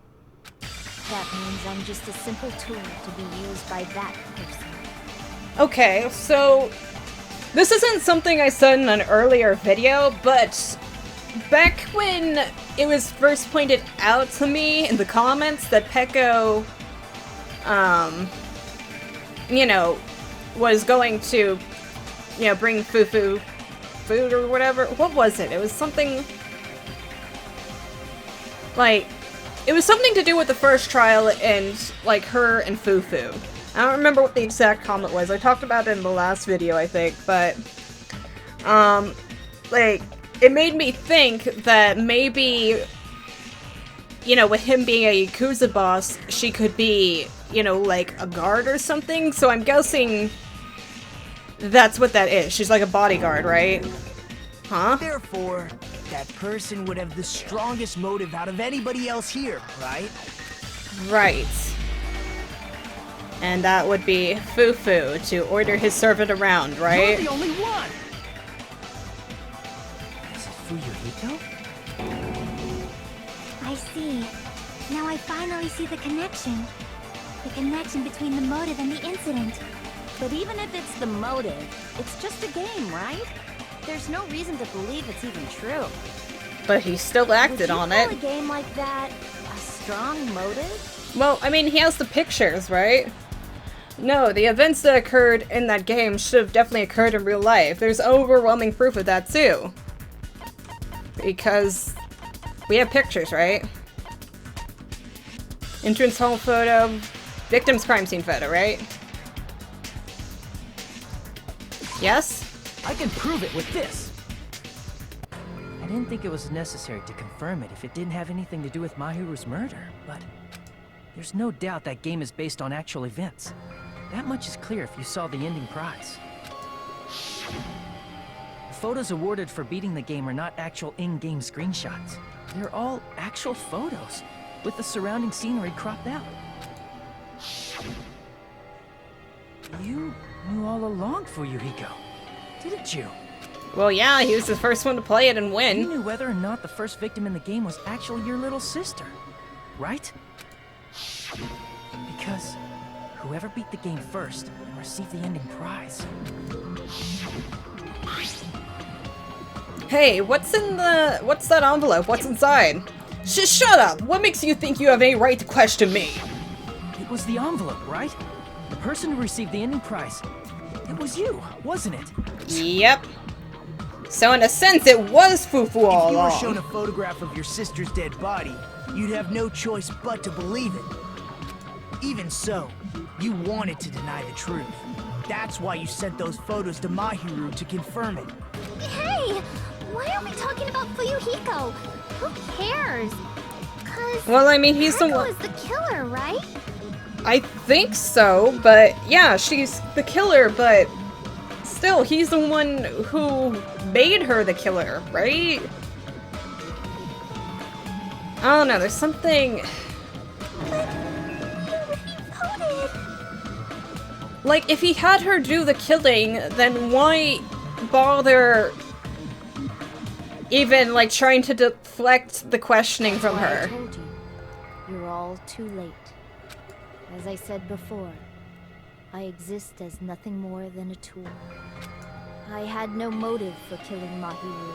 That means I'm just a simple tool to be used by that person. Okay, so this isn't something I said in an earlier video, but back when it was first pointed out to me in the comments that Peko, you know, was going to, you know, bring Fufu food or whatever. What was it? It was something like, it was something to do with the first trial and, like, her and Fufu. I don't remember what the exact comment was. I talked about it in the last video, I think, but, like, it made me think that maybe, you know, with him being a Yakuza boss, she could be, you know, like, a guard or something, so I'm guessing that's what that is. She's like a bodyguard, right? Huh? Therefore, that person would have the strongest motive out of anybody else here, right? Right. And that would be Fufu to order his servant around, right? You're the only one! Is it Fuyuhiko? I see. Now I finally see the connection. The connection between the motive and the incident. But even if it's the motive, it's just a game, right? There's no reason to believe it's even true. But he still acted on Would you call it. a game like that a strong motive? Well, I mean, he has the pictures, right? No, the events that occurred in that game should have definitely occurred in real life. There's overwhelming proof of that, too. Because we have pictures, right? Entrance hall photo, victim's crime scene photo, right? Yes? I can prove it with this! I didn't think it was necessary to confirm it if it didn't have anything to do with Mahiru's murder, but there's no doubt that game is based on actual events. That much is clear if you saw the ending prize. The photos awarded for beating the game are not actual in-game screenshots. They're all actual photos, with the surrounding scenery cropped out. You knew all along, Fuyuhiko, didn't you? Well, yeah, he was the first one to play it and You win. knew whether or not the first victim in the game was actually your little sister, right? Because whoever beat the game first and received the ending prize. Hey, what's that envelope? What's inside? Shut up! What makes you think you have any right to question me? It was the envelope, right? The person who received the ending prize. It was you, wasn't it? Yep. So in a sense, it was Fufu all If you were along. shown a photograph of your sister's dead body, you'd have no choice but to believe it. Even so, you wanted to deny the truth. That's why you sent those photos to Mahiru to confirm it. Hey! Why are we talking about Fuyuhiko. Who cares? 'Cause Well, I mean, he's the Peko one. is the killer, right? I think so, but yeah, she's the killer, but still, he's the one who made her the killer, right? I don't know, there's something... Like, if he had her do the killing, then why bother even, like, trying to deflect the questioning from her? I told you, you're all too late. As I said before, I exist as nothing more than a tool. I had no motive for killing Mahiru.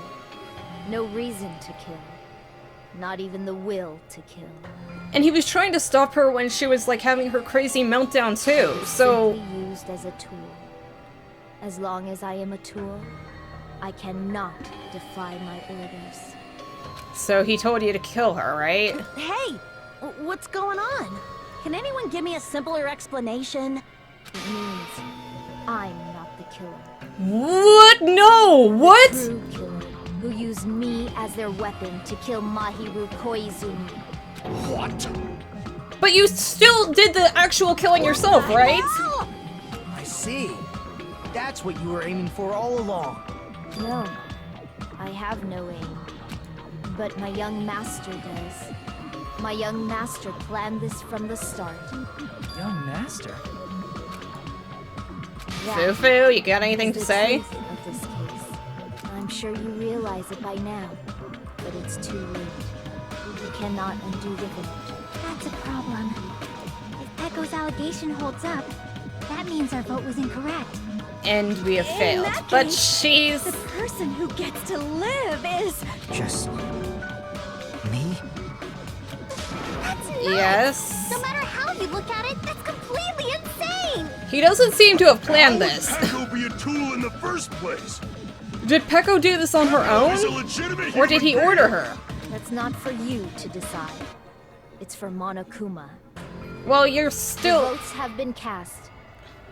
No reason to kill. Not even the will to kill. And he was trying to stop her when she was, like, having her crazy meltdown, too, so... Simply used as a tool. As long as I am a tool, I cannot defy my orders. So he told you to kill her, right? Hey! What's going on? Can anyone give me a simpler explanation? It means I'm not the killer. What? No! What? The true killer, who used me as their weapon to kill Mahiru Koizumi. What? But you still did the actual killing yourself, right? I see. That's what you were aiming for all along. No, I have no aim. But my young master does. My young master planned this from the start. Young master? Fufu, you got anything to The say? truth of this case. I'm sure you realize it by now, but it's too late. You cannot undo the vote. That's a problem. If Peko's allegation holds up, that means our vote was incorrect. And we have In failed. that But case, she's... The person who gets to live is... Just... me? That's nuts! Yes? No matter how you look at it, that's completely insane! He doesn't seem to have planned this. How would Peko be a tool in the first place? Did Peko do this on her He's a own? legitimate Or did he human order being. her? That's not for you to decide. It's for Monokuma. Well, you're The still... votes have been cast.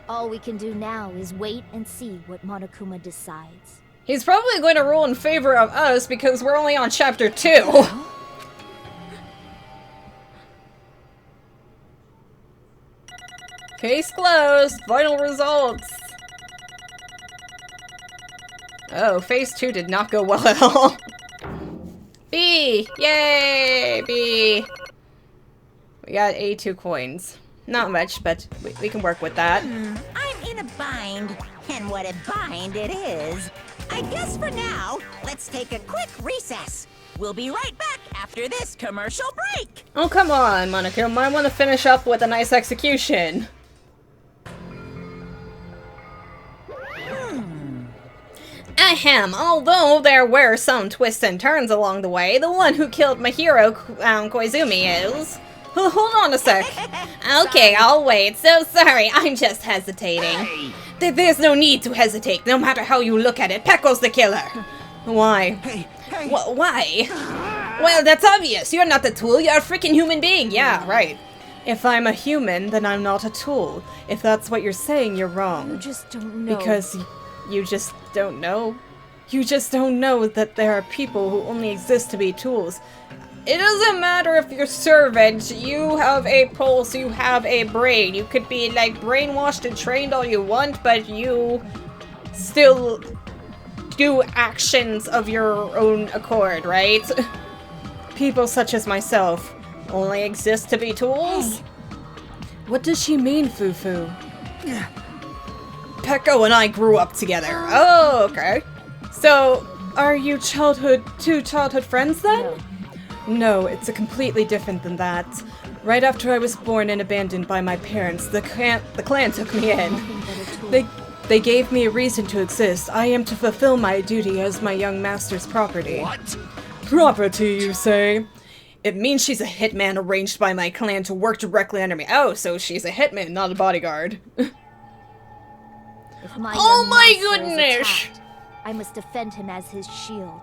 All we can do now is wait and see what Monokuma decides. He's probably going to rule in favor of us because we're only on chapter 2. Case closed. Final results. Oh, phase 2 did not go well at all. B! Yay! B! We got 82 coins. Not much, but we can work with that. I'm in a bind, and what a bind it is. I guess for now, let's take a quick recess. We'll be right back after this commercial break. Oh, come on, Monaco. Might want to finish up with a nice execution. Ahem, although there were some twists and turns along the way, the one who killed Mahiro Koizumi is... Hold on a sec. Okay, I'll wait. So sorry, I'm just hesitating. There's no need to hesitate, no matter how you look at it. Peko's the killer. Why? Hey! Why? Well, that's obvious. You're not the tool. You're a freaking human being. Yeah, right. If I'm a human, then I'm not a tool. If that's what you're saying, you're wrong. You just don't know. Because you just don't know. You just don't know that there are people who only exist to be tools. It doesn't matter if you're servant, you have a pulse, you have a brain. You could be, like, brainwashed and trained all you want, but you still do actions of your own accord, right? People such as myself only exist to be tools? What does she mean, Fufu? Peko and I grew up together. Oh, okay. So, are you two childhood friends then? No, it's a completely different than that. Right after I was born and abandoned by my parents, the clan took me in. They gave me a reason to exist. I am to fulfill my duty as my young master's property. What? Property, you say? It means she's a hitman arranged by my clan to work directly under me. Oh, so she's a hitman, not a bodyguard. If my Oh young my master is goodness! attacked, I must defend him as his shield.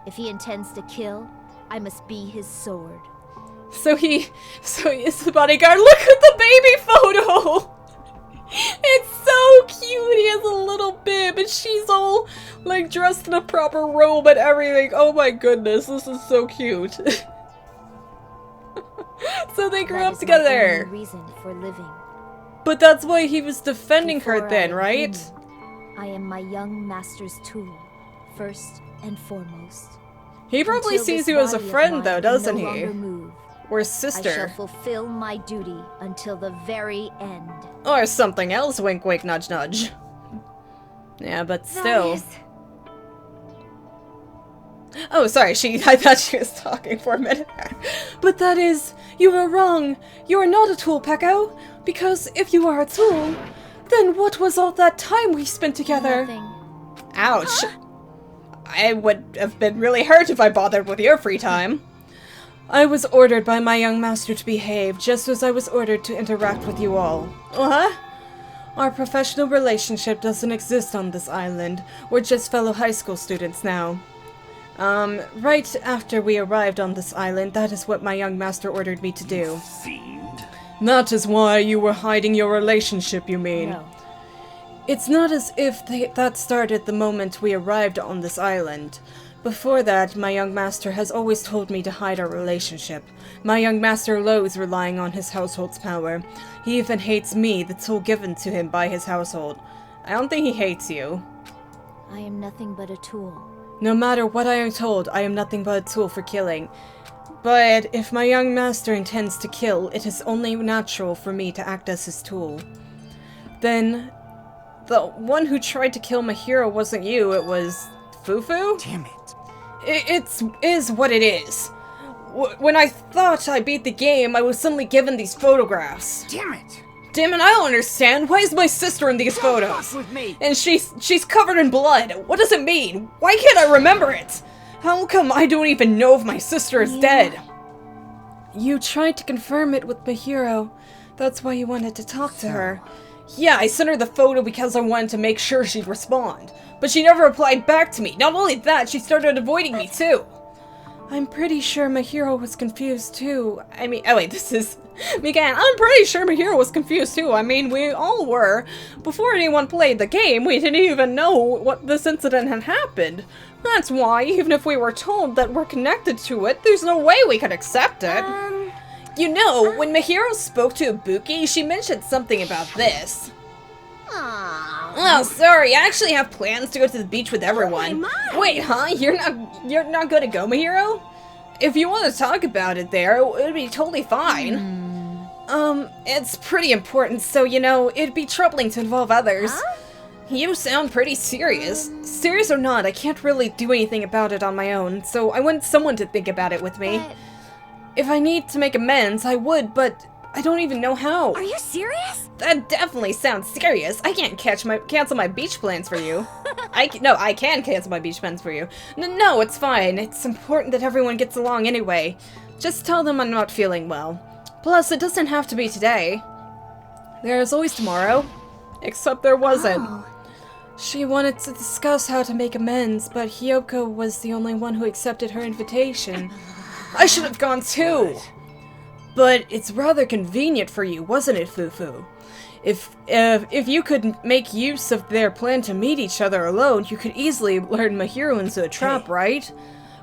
If he intends to kill, I must be his sword. So he is the bodyguard. Look at the baby photo! It's so cute! He has a little bib and she's all Like, dressed in a proper robe and everything. Oh my goodness, this is so cute. So they grew up together. That is my only reason for living. But that's why he was defending her Before then, I am right? human, I am my young master's tool, first and foremost. He probably Until sees this you as a body of friend mine though, can doesn't no he? longer move, Or I shall sister. fulfill my duty until the very end. Or something else, wink wink nudge nudge. Yeah, but still. Oh, sorry, I thought she was talking for a minute. But that is, you are wrong. You are not a tool, Peko. Because if you are a tool, then what was all that time we spent together? Nothing. Ouch. I would have been really hurt if I bothered with your free time. I was ordered by my young master to behave, just as I was ordered to interact with you all. Uh-huh. Our professional relationship doesn't exist on this island. We're just fellow high school students now. Right after we arrived on this island, that is what my young master ordered me to do. Fiend. That is why you were hiding your relationship, you mean? No. It's not as if that started the moment we arrived on this island. Before that, my young master has always told me to hide our relationship. My young master loathes relying on his household's power. He even hates me, the tool given to him by his household. I don't think he hates you. I am nothing but a tool. No matter what I am told, I am nothing but a tool for killing. But if my young master intends to kill, it is only natural for me to act as his tool. Then, the one who tried to kill my hero wasn't you, it was Fufu? Damn it. It is what it is. When I thought I beat the game, I was suddenly given these photographs. Damn it. Damn it, I don't understand. Why is my sister in these Don't photos? fuck with me. And she's covered in blood. What does it mean? Why can't I remember it? How come I don't even know if my sister is dead? You tried to confirm it with my hero. That's why you wanted to talk to her. Yeah, I sent her the photo because I wanted to make sure she'd respond. But she never replied back to me. Not only that, she started avoiding me too. I'm pretty sure my hero was confused too. I mean, oh wait, this is Megan. I'm pretty sure my hero was confused too. I mean, we all were. Before anyone played the game, we didn't even know what this incident had happened. That's why, even if we were told that we're connected to it, there's no way we could accept it. You know, when Mahiro spoke to Ibuki, she mentioned something about this. Oh, sorry, I actually have plans to go to the beach with everyone. Wait, huh? You're not gonna go, Mahiro? If you want to talk about it there, it would be totally fine. It's pretty important, so, you know, it'd be troubling to involve others. You sound pretty serious. Serious or not, I can't really do anything about it on my own, so I want someone to think about it with me. If I need to make amends, I would, but I don't even know how. Are you serious? That definitely sounds serious. I can't cancel my beach plans for you. I can cancel my beach plans for you. No, it's fine. It's important that everyone gets along anyway. Just tell them I'm not feeling well. Plus, it doesn't have to be today. There's always tomorrow. Except there wasn't. She wanted to discuss how to make amends, but Hyoko was the only one who accepted her invitation. I should have gone too! But it's rather convenient for you, wasn't it, Fufu? If you could make use of their plan to meet each other alone, you could easily lure Mahiro into a trap, right?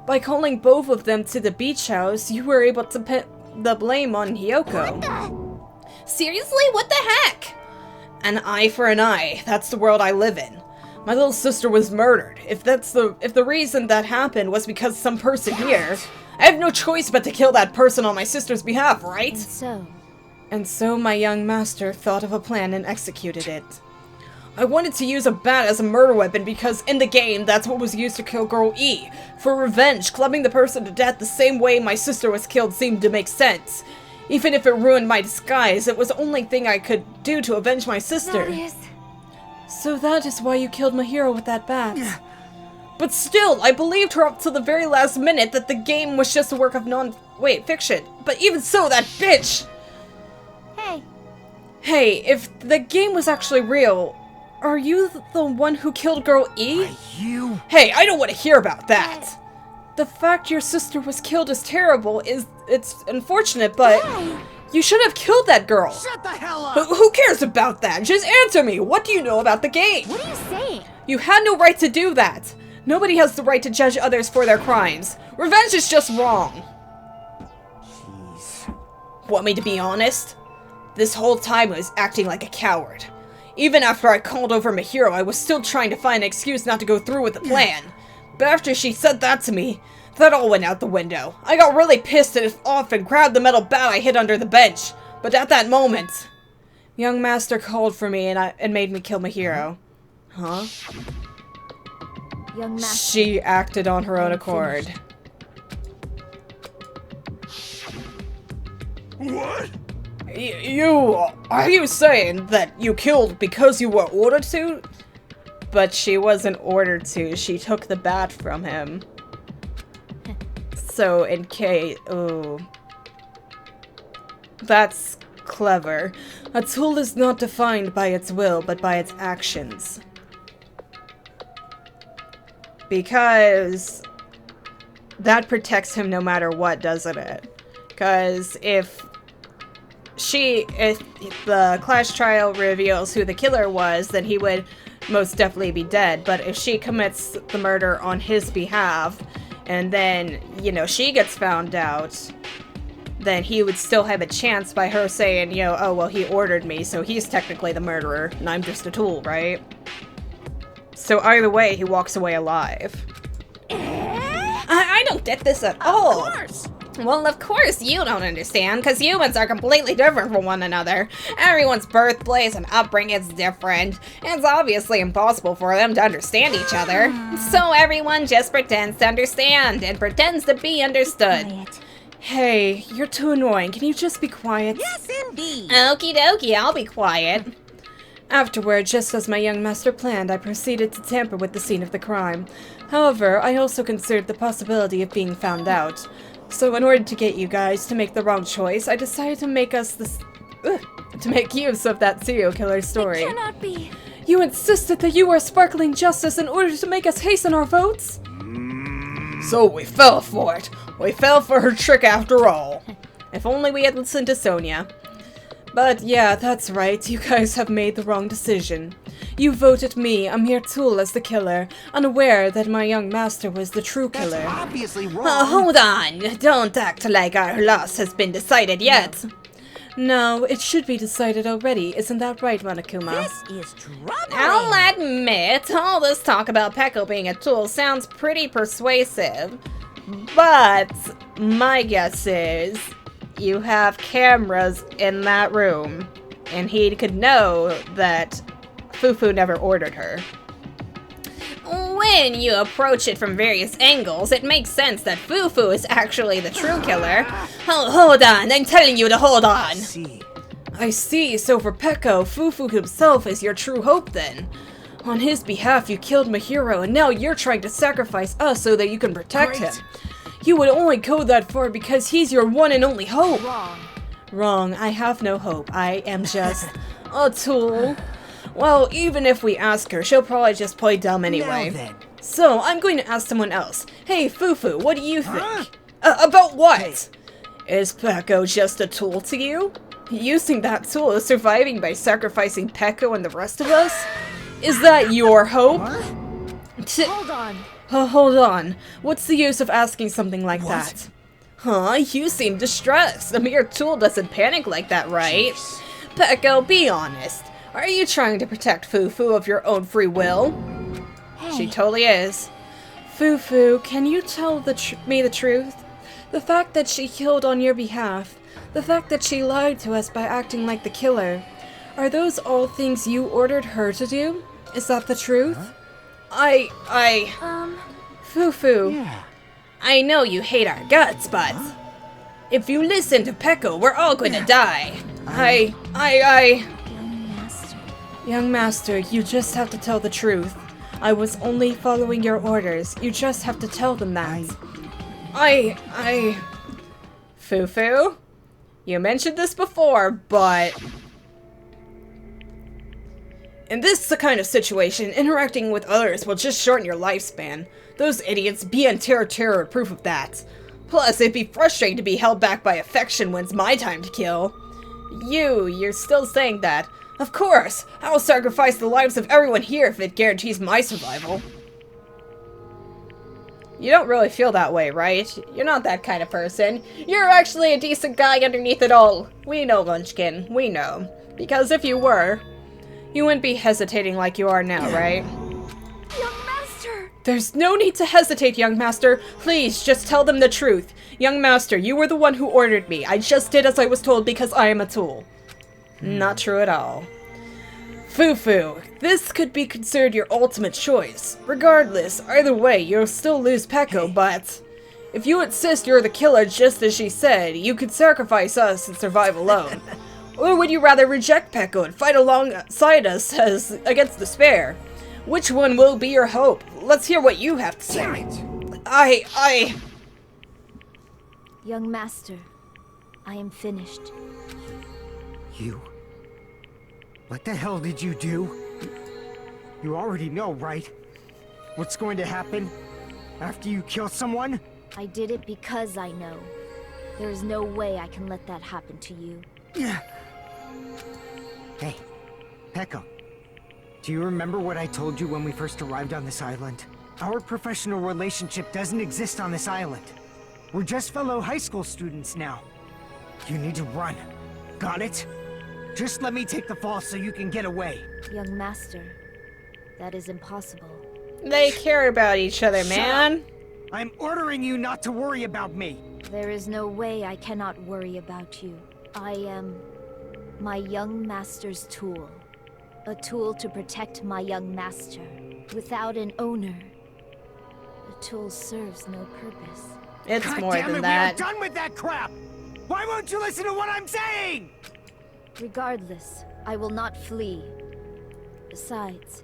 By calling both of them to the beach house, you were able to put the blame on Hyoko. Seriously? What the heck? An eye for an eye. That's the world I live in. My little sister was murdered. If the reason that happened was because some person here, I have no choice but to kill that person on my sister's behalf, right? And so my young master thought of a plan and executed it. I wanted to use a bat as a murder weapon because in the game, that's what was used to kill Girl E. For revenge, clubbing the person to death the same way my sister was killed seemed to make sense. Even if it ruined my disguise, it was the only thing I could do to avenge my sister. So that is why you killed Mahiro with that bat. But still, I believed her up to the very last minute that the game was just a work of fiction. But even so, that bitch! Hey, if the game was actually real, are you the one who killed Girl E? Hey, I don't want to hear about that! The fact your sister was killed is terrible. It's unfortunate, but you should have killed that girl. Shut the hell up! Who cares about that? Just answer me. What do you know about the game? What are you saying? You had no right to do that! Nobody has the right to judge others for their crimes. Revenge is just wrong. Jeez. Want me to be honest? This whole time I was acting like a coward. Even after I called over Mahiro, I was still trying to find an excuse not to go through with the plan. But after she said that to me, that all went out the window. I got really pissed off and grabbed the metal bat I hid under the bench. But at that moment, young master called for me and made me kill Mahiro. Huh? Young master. She acted on her own accord. What? Are you saying that you killed because you were ordered to? But she wasn't ordered to. She took the bat from him. So in case, oh. That's clever. A tool is not defined by its will, but by its actions. Because that protects him no matter what, doesn't it? Because if the Clash trial reveals who the killer was, then he would most definitely be dead. But if she commits the murder on his behalf, and then, you know, she gets found out, then he would still have a chance by her saying, you know, oh, well, he ordered me, so he's technically the murderer, and I'm just a tool, right? So either way, he walks away alive. I don't get this at all. Of course. Well, of course you don't understand, because humans are completely different from one another. Everyone's birthplace and upbringing is different. It's obviously impossible for them to understand each other. So everyone just pretends to understand and pretends to be understood. Quiet. Hey, you're too annoying. Can you just be quiet? Yes, indeed. Okie dokie, I'll be quiet. Afterward, just as my young master planned, I proceeded to tamper with the scene of the crime. However, I also considered the possibility of being found out. So in order to get you guys to make the wrong choice, I decided to make use of that serial killer story. It cannot be. You insisted that you were sparkling justice in order to make us hasten our votes? So we fell for it. We fell for her trick after all. If only we had listened to Sonia. But yeah, that's right, you guys have made the wrong decision. You voted me, a mere tool, as the killer, unaware that my young master was the true killer. That's obviously wrong. Hold on, don't act like our loss has been decided yet. No, it should be decided already, isn't that right, Monokuma? This is troubling. I'll admit, all this talk about Peko being a tool sounds pretty persuasive. But my guess is you have cameras in that room, and he could know that Fufu never ordered her. When you approach it from various angles, it makes sense that Fufu is actually the true killer. Oh, hold on, I'm telling you to hold on. I see, so for Peko, Fufu himself is your true hope then. On his behalf, you killed Mahiro, and now you're trying to sacrifice us so that you can protect him. You would only go that far because he's your one and only hope. Wrong. Wrong, I have no hope. I am just a tool. Well, even if we ask her, she'll probably just play dumb anyway. Now then. So, I'm going to ask someone else. Hey, Fufu, what do you think? About what? Is Peko just a tool to you? Using that tool is surviving by sacrificing Peko and the rest of us? Is that your hope? Hold on. Hold on. What's the use of asking something like that? Huh? You seem distressed. A mere tool doesn't panic like that, right? Peko, be honest. Are you trying to protect Fufu of your own free will? Hey. She totally is. Fufu, can you tell me the truth? The fact that she killed on your behalf, the fact that she lied to us by acting like the killer, are those all things you ordered her to do? Is that the truth? Fufu. Yeah. I know you hate our guts, but if you listen to Peko, we're all going to die. Young master, you just have to tell the truth. I was only following your orders. You just have to tell them that. Fufu? You mentioned this before, but in this kind of situation, interacting with others will just shorten your lifespan. Those idiots, B and Terror are proof of that. Plus, it'd be frustrating to be held back by affection when it's my time to kill. You're still saying that. Of course! I will sacrifice the lives of everyone here if it guarantees my survival. You don't really feel that way, right? You're not that kind of person. You're actually a decent guy underneath it all. We know, Munchkin. We know. Because if you were, you wouldn't be hesitating like you are now, right? Young Master! There's no need to hesitate, young master. Please, just tell them the truth. Young master, you were the one who ordered me. I just did as I was told because I am a tool. Not true at all. Fufu, this could be considered your ultimate choice. Regardless, either way, you'll still lose Peko, but if you insist you're the killer just as she said, you could sacrifice us and survive alone. Or would you rather reject Peko and fight alongside us against despair? Which one will be your hope? Let's hear what you have to say. Damn I... Young Master, I am finished. You? What the hell did you do? You already know, right? What's going to happen after you kill someone? I did it because I know. There is no way I can let that happen to you. Hey, Peko. Do you remember what I told you when we first arrived on this island? Our professional relationship doesn't exist on this island. We're just fellow high school students now. You need to run. Got it? Just let me take the fall so you can get away. Young Master, that is impossible. They care about each other, man. I'm ordering you not to worry about me. There is no way I cannot worry about you. I am my young master's tool. A tool to protect my young master. Without an owner, the tool serves no purpose. It's God more damn than it, that. We are done with that crap! Why won't you listen to what I'm saying? Regardless, I will not flee. Besides,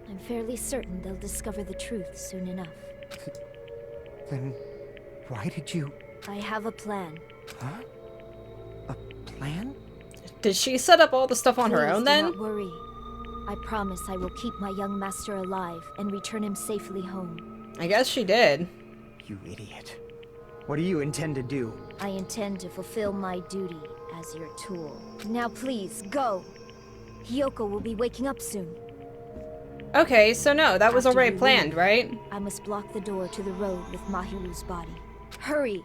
I'm fairly certain they'll discover the truth soon enough. Then why did you... I have a plan. Huh? A plan? Did she set up all the stuff on her own then? Do not worry. I promise I will keep my young master alive and return him safely home. I guess she did. You idiot. What do you intend to do? I intend to fulfill my duty as your tool. Now please, go! Hiyoko will be waking up soon. Okay, so no, that was After already you planned, leave, right? I must block the door to the road with Mahiru's body. Hurry!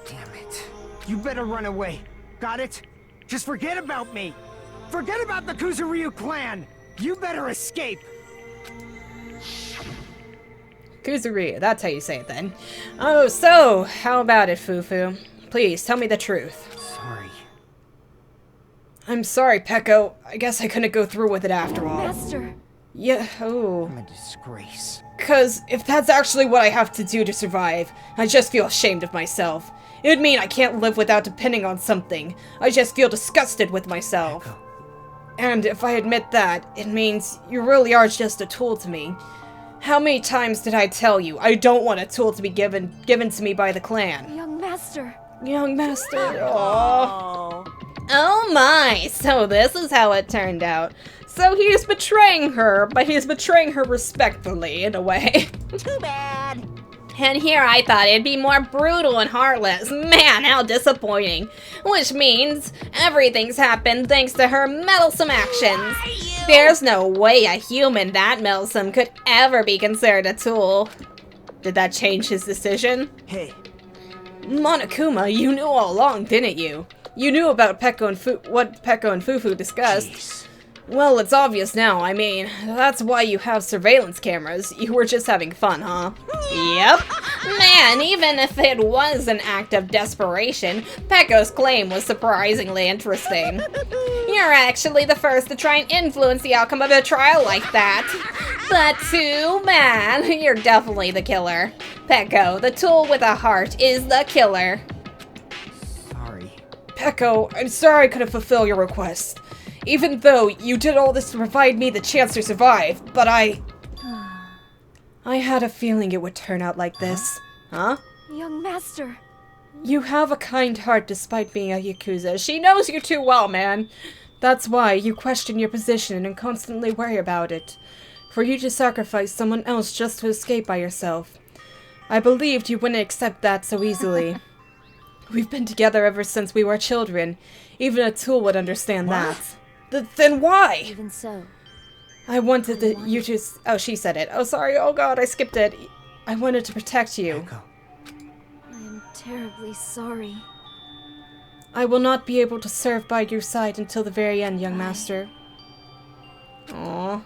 Damn it. You better run away. Got it? Just forget about me! Forget about the Kuzuryu clan! You better escape! Kuzuryu, that's how you say it then. Oh, so, how about it, Fufu? Please, tell me the truth. Sorry. I'm sorry, Peko. I guess I couldn't go through with it after all. Master! Yeah, oh. I'm a disgrace. 'Cause if that's actually what I have to do to survive, I just feel ashamed of myself. It would mean I can't live without depending on something. I just feel disgusted with myself. Peko. And if I admit that, it means you really are just a tool to me. How many times did I tell you I don't want a tool to be given to me by the clan? Young Master. Young master. Aww. Oh my, so this is how it turned out. So he's betraying her, but he's betraying her respectfully, in a way. Too bad. And here I thought it'd be more brutal and heartless. Man, how disappointing. Which means everything's happened thanks to her meddlesome actions. There's no way a human that meddlesome could ever be considered a tool. Did that change his decision? Hey. Monokuma, you knew all along, didn't you? You knew about what Peko and Fufu discussed. Jeez. Well, it's obvious now. I mean, that's why you have surveillance cameras. You were just having fun, huh? Yep. Man, even if it was an act of desperation, Peko's claim was surprisingly interesting. You're actually the first to try and influence the outcome of a trial like that. But too bad. You're definitely the killer. Peko, the tool with a heart, is the killer. Sorry. Peko, I'm sorry I couldn't fulfill your request. Even though you did all this to provide me the chance to survive, but I had a feeling it would turn out like this. Huh? Young Master. You have a kind heart despite being a Yakuza. She knows you too well, man. That's why you question your position and constantly worry about it. For you to sacrifice someone else just to escape by yourself. I believed you wouldn't accept that so easily. We've been together ever since we were children. Even a tool would understand that. Then why? Even so, I wanted you to... Oh, she said it. Oh, sorry. Oh, God, I skipped it. I wanted to protect you. Echo. I am terribly sorry. I will not be able to serve by your side until the very end, young master. Aww.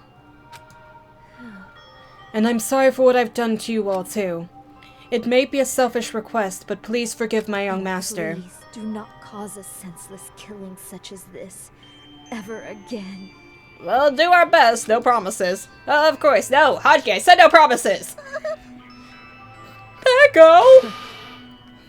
And I'm sorry for what I've done to you all, too. It may be a selfish request, but please forgive my young master. Please do not cause a senseless killing such as this ever again. We'll do our best, no promises. Of course, no, Hajime, I said no promises! Peko!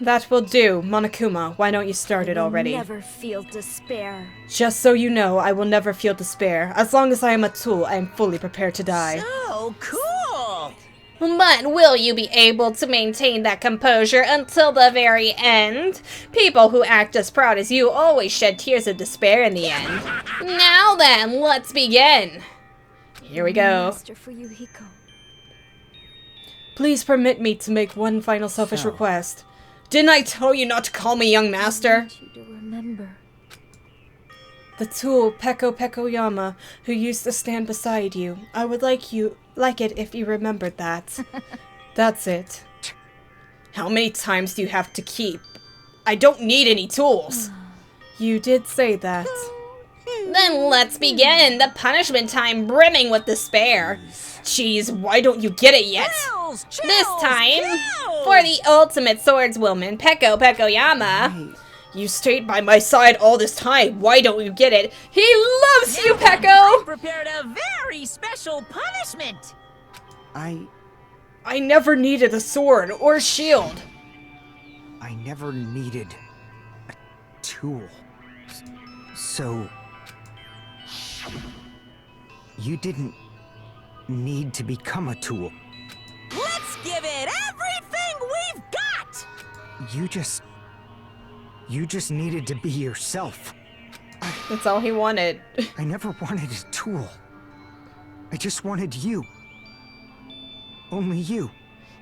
That will do. Monokuma, why don't you start it already? I will never feel despair. Just so you know, I will never feel despair. As long as I am a tool, I am fully prepared to die. So cool! But will you be able to maintain that composure until the very end? People who act as proud as you always shed tears of despair in the end. Now then, let's begin. Here we go. Master Fuyuhiko. Please permit me to make one final selfish request. Didn't I tell you not to call me young master? I want you to remember. The tool, Peko Yama, who used to stand beside you. I would like it if you remembered that. That's it. How many times do you have to keep? I don't need any tools. You did say that. Then let's begin. The punishment time brimming with despair. Jeez, why don't you get it yet? Chills, This time, chills. for the ultimate swordswoman, Peko Yama. You stayed by my side all this time. Why don't you get it? He loves you, I Peko! prepared a very special punishment. I never needed a sword or a shield. I never needed a tool. So... you didn't need to become a tool. Let's give it everything we've got! You just needed to be yourself. That's all he wanted. I never wanted a tool. I just wanted you. Only you.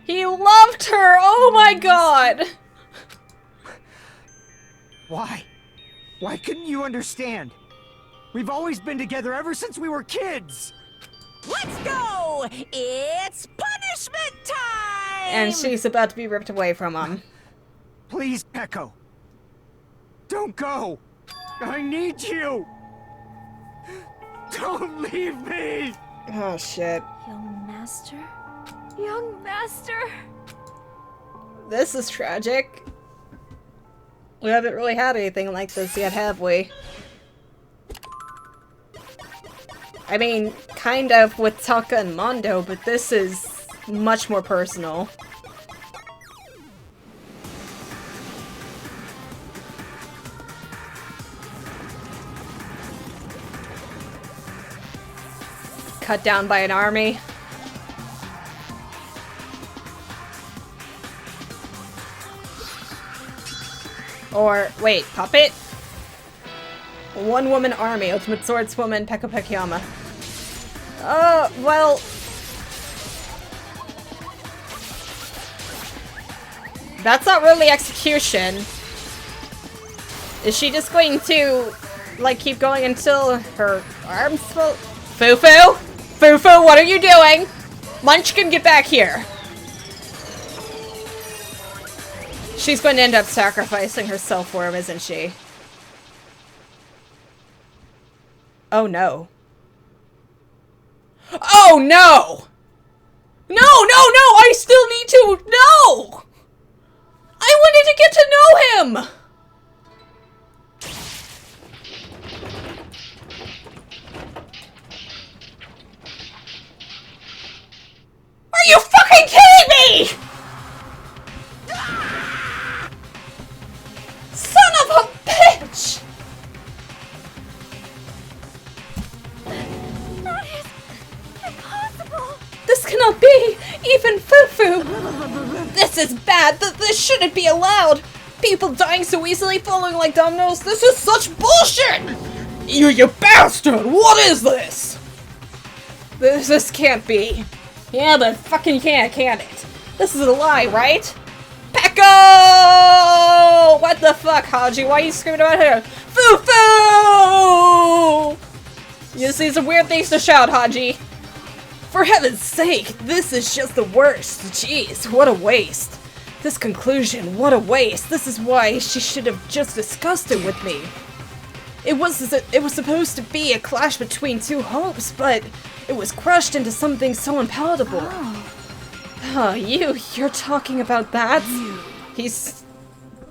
He loved her! Oh my god! Why? Why couldn't you understand? We've always been together ever since we were kids! Let's go! It's punishment time! And she's about to be ripped away from him. Please, Peko. Don't go! I need you! Don't leave me! Oh shit. Young master? Young master? This is tragic. We haven't really had anything like this yet, have we? I mean, kind of with Taka and Mondo, but this is much more personal. Cut down by an army. Or, wait, puppet? One-woman army, ultimate swordswoman, Peko Yama. Well... that's not really execution. Is she just going to, like, keep going until her arms fall? Fufu? Fufu, what are you doing? Munchkin, get back here. She's going to end up sacrificing herself for him, isn't she? Oh no. Oh no! No, no, no! I still need to... No! I wanted to get to know him! Are you fucking kidding me?! Son of a bitch! That is impossible! This cannot be! Even Fufu! This is bad! This shouldn't be allowed! People dying so easily, falling like dominoes, this is such bullshit! You bastard! What is this? This can't be. Yeah, but fucking can't it? This is a lie, right? Peko! What the fuck, Haji? Why are you screaming about her? Fufu! You see some weird things to shout, Haji. For heaven's sake, this is just the worst. Jeez, what a waste. This conclusion, what a waste. This is why she should have just discussed it with me. It was supposed to be a clash between two hopes, but it was crushed into something so unpalatable. Oh, you're talking about that?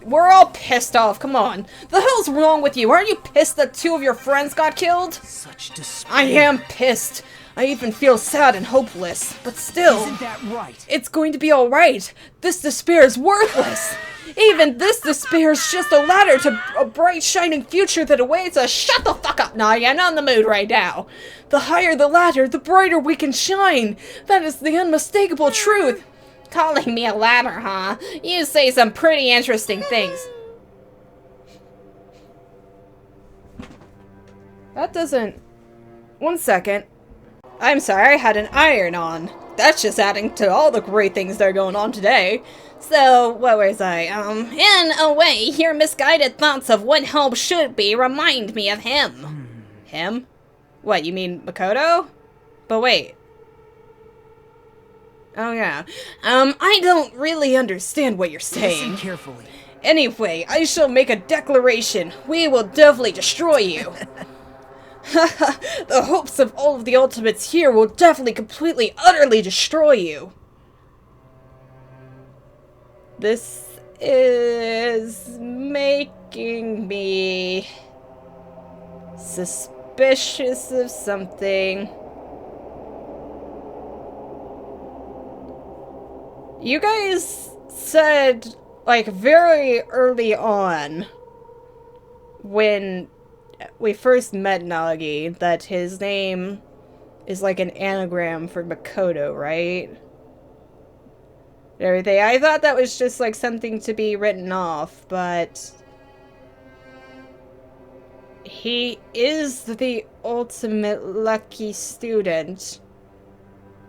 We're all pissed off, come on. The hell's wrong with you? Aren't you pissed that 2 of your friends got killed? Such despair. I am pissed. I even feel sad and hopeless. But still, Isn't that right? It's going to be alright. This despair is worthless. Even this despair is just a ladder to a bright, shining future that awaits us. Shut the fuck up! Nah, you're not in the mood right now. The higher the ladder, the brighter we can shine. That is the unmistakable truth. Calling me a ladder, huh? You say some pretty interesting things. That doesn't... One second. I'm sorry, I had an iron on. That's just adding to all the great things that are going on today. So, what was I? In a way, your misguided thoughts of what help should be remind me of him. Him? What, you mean Makoto? But wait. Oh yeah. I don't really understand what you're saying. Listen carefully. Anyway, I shall make a declaration. We will definitely destroy you. The hopes of all of the ultimates here will definitely completely, utterly destroy you. This is making me suspicious of something. You guys said, like, very early on, when we first met Nagi, that his name is like an anagram for Makoto, right? And everything. I thought that was just like something to be written off, but he is the ultimate lucky student.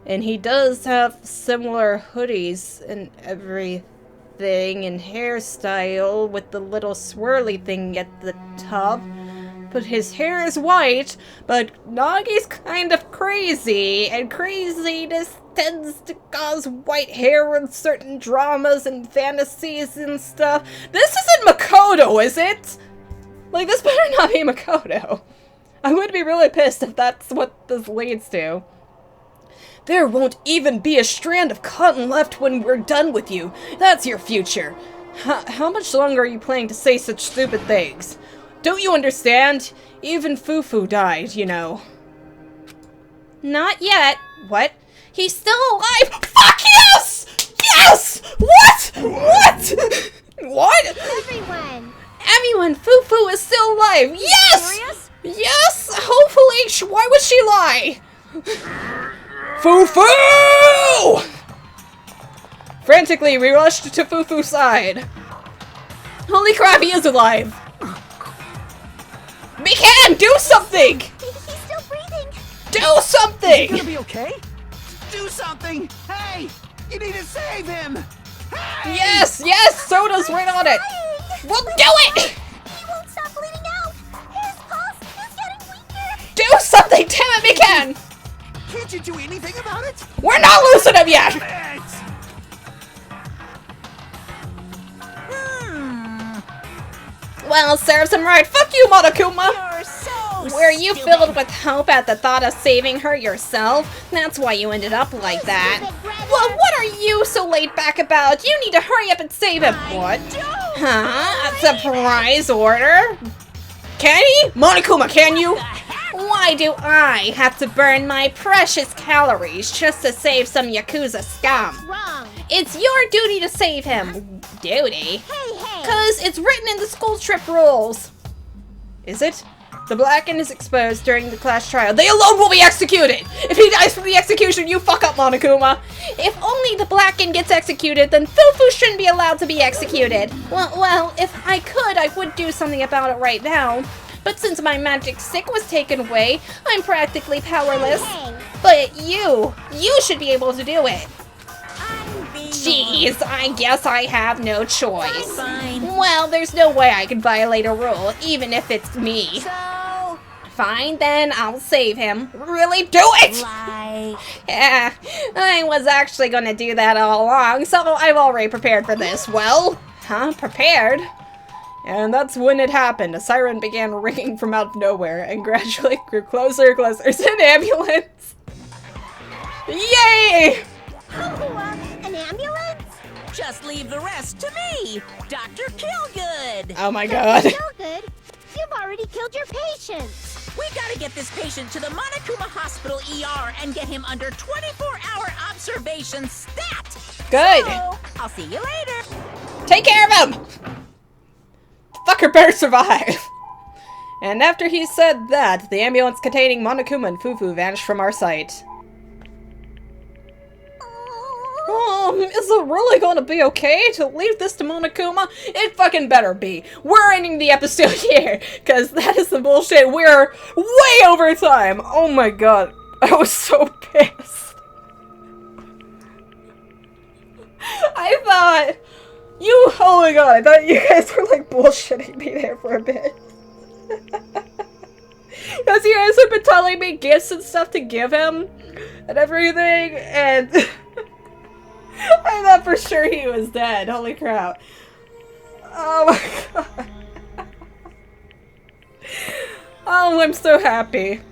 And he does have similar hoodies and everything, and hairstyle with the little swirly thing at the top. But his hair is white, but Nagi's kind of crazy, and craziness tends to cause white hair in certain dramas and fantasies and stuff. This isn't Makoto, is it? Like, this better not be Makoto. I would be really pissed if that's what this leads to. There won't even be a strand of cotton left when we're done with you. That's your future. How much longer are you planning to say such stupid things? Don't you understand? Even Fufu died, you know. Not yet. What? He's still alive? Fuck yes! Yes! What? What? What? Everyone, Fufu is still alive. Yes! Serious? Yes! Hopefully. Why would she lie? Fufu! Frantically, we rushed to Fufu's side. Holy crap, he is alive! Mikan, do something! He's still breathing. Do something! Is he gonna be okay? Do something! Hey! You need to save him! Hey! Yes, yes! Soda's right on it! We'll do it! He won't stop bleeding out. His pulse is getting weaker. Do something, damn it, Mikan! Can't you do anything about it? We're not losing him yet! Damn it! Well, serves him right. Fuck you, Monokuma! You're so Were you stupid. filled with hope at the thought of saving her yourself? That's why you ended up like that. Well, what are you so laid back about? You need to hurry up and save him. What? Huh? A surprise order? Can he? Monokuma, can you? Why do I have to burn my precious calories just to save some Yakuza scum? Wrong. It's your duty to save him. Duty? Hey. Cause it's written in the school trip rules. Is it? The Blacken is exposed during the class trial. They alone will be executed! If he dies from the execution, you fuck up, Monokuma! If only the Blacken gets executed, then Fufu shouldn't be allowed to be executed. Well, if I could, I would do something about it right now. But since my magic stick was taken away, I'm practically powerless. Hey. But you should be able to do it. Jeez, I guess I have no choice. Fine. Well, there's no way I can violate a rule, even if it's me. So, Fine, then I'll save him. Really? Do it! Lie. Yeah, I was actually gonna do that all along, so I've already prepared for this. Well, prepared? And that's when it happened. A siren began ringing from out of nowhere and gradually grew closer and closer. It's an ambulance! Yay! An ambulance? Just leave the rest to me, Dr. Killgood. Oh my god. Killgood? You've already killed your patient. We gotta get this patient to the Monokuma Hospital ER and get him under 24-hour observation stat. Good. So, I'll see you later. Take care of him! The fucker better survive. And after he said that, the ambulance containing Monokuma and Fufu vanished from our sight. Is it really gonna be okay to leave this to Monokuma? It fucking better be. We're ending the episode here, because that is some bullshit. We're way over time. Oh my god. I was so pissed. I thought... oh my god, I thought you guys were like bullshitting me there for a bit. Because you guys have been telling me gifts and stuff to give him, and everything, and... I thought for sure he was dead. Holy crap. Oh my god. Oh, I'm so happy.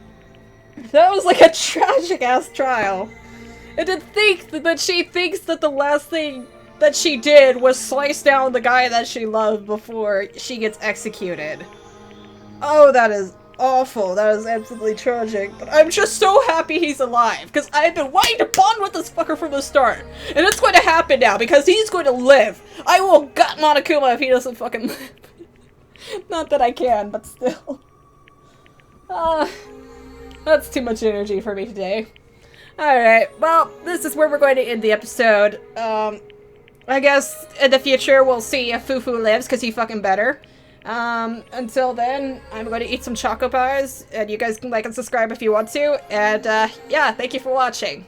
That was like a tragic-ass trial. And to think that she thinks that the last thing that she did was slice down the guy that she loved before she gets executed. Oh, that is awful. That is absolutely tragic. But I'm just so happy he's alive, because I've been wanting to bond with this fucker from the start. And it's going to happen now, because he's going to live. I will gut Monokuma if he doesn't fucking live. Not that I can, but still. That's too much energy for me today. Alright, well, this is where we're going to end the episode. I guess in the future we'll see if Fufu lives, because he fucking better. Until then, I'm going to eat some choco bars, and you guys can like and subscribe if you want to, and yeah, thank you for watching.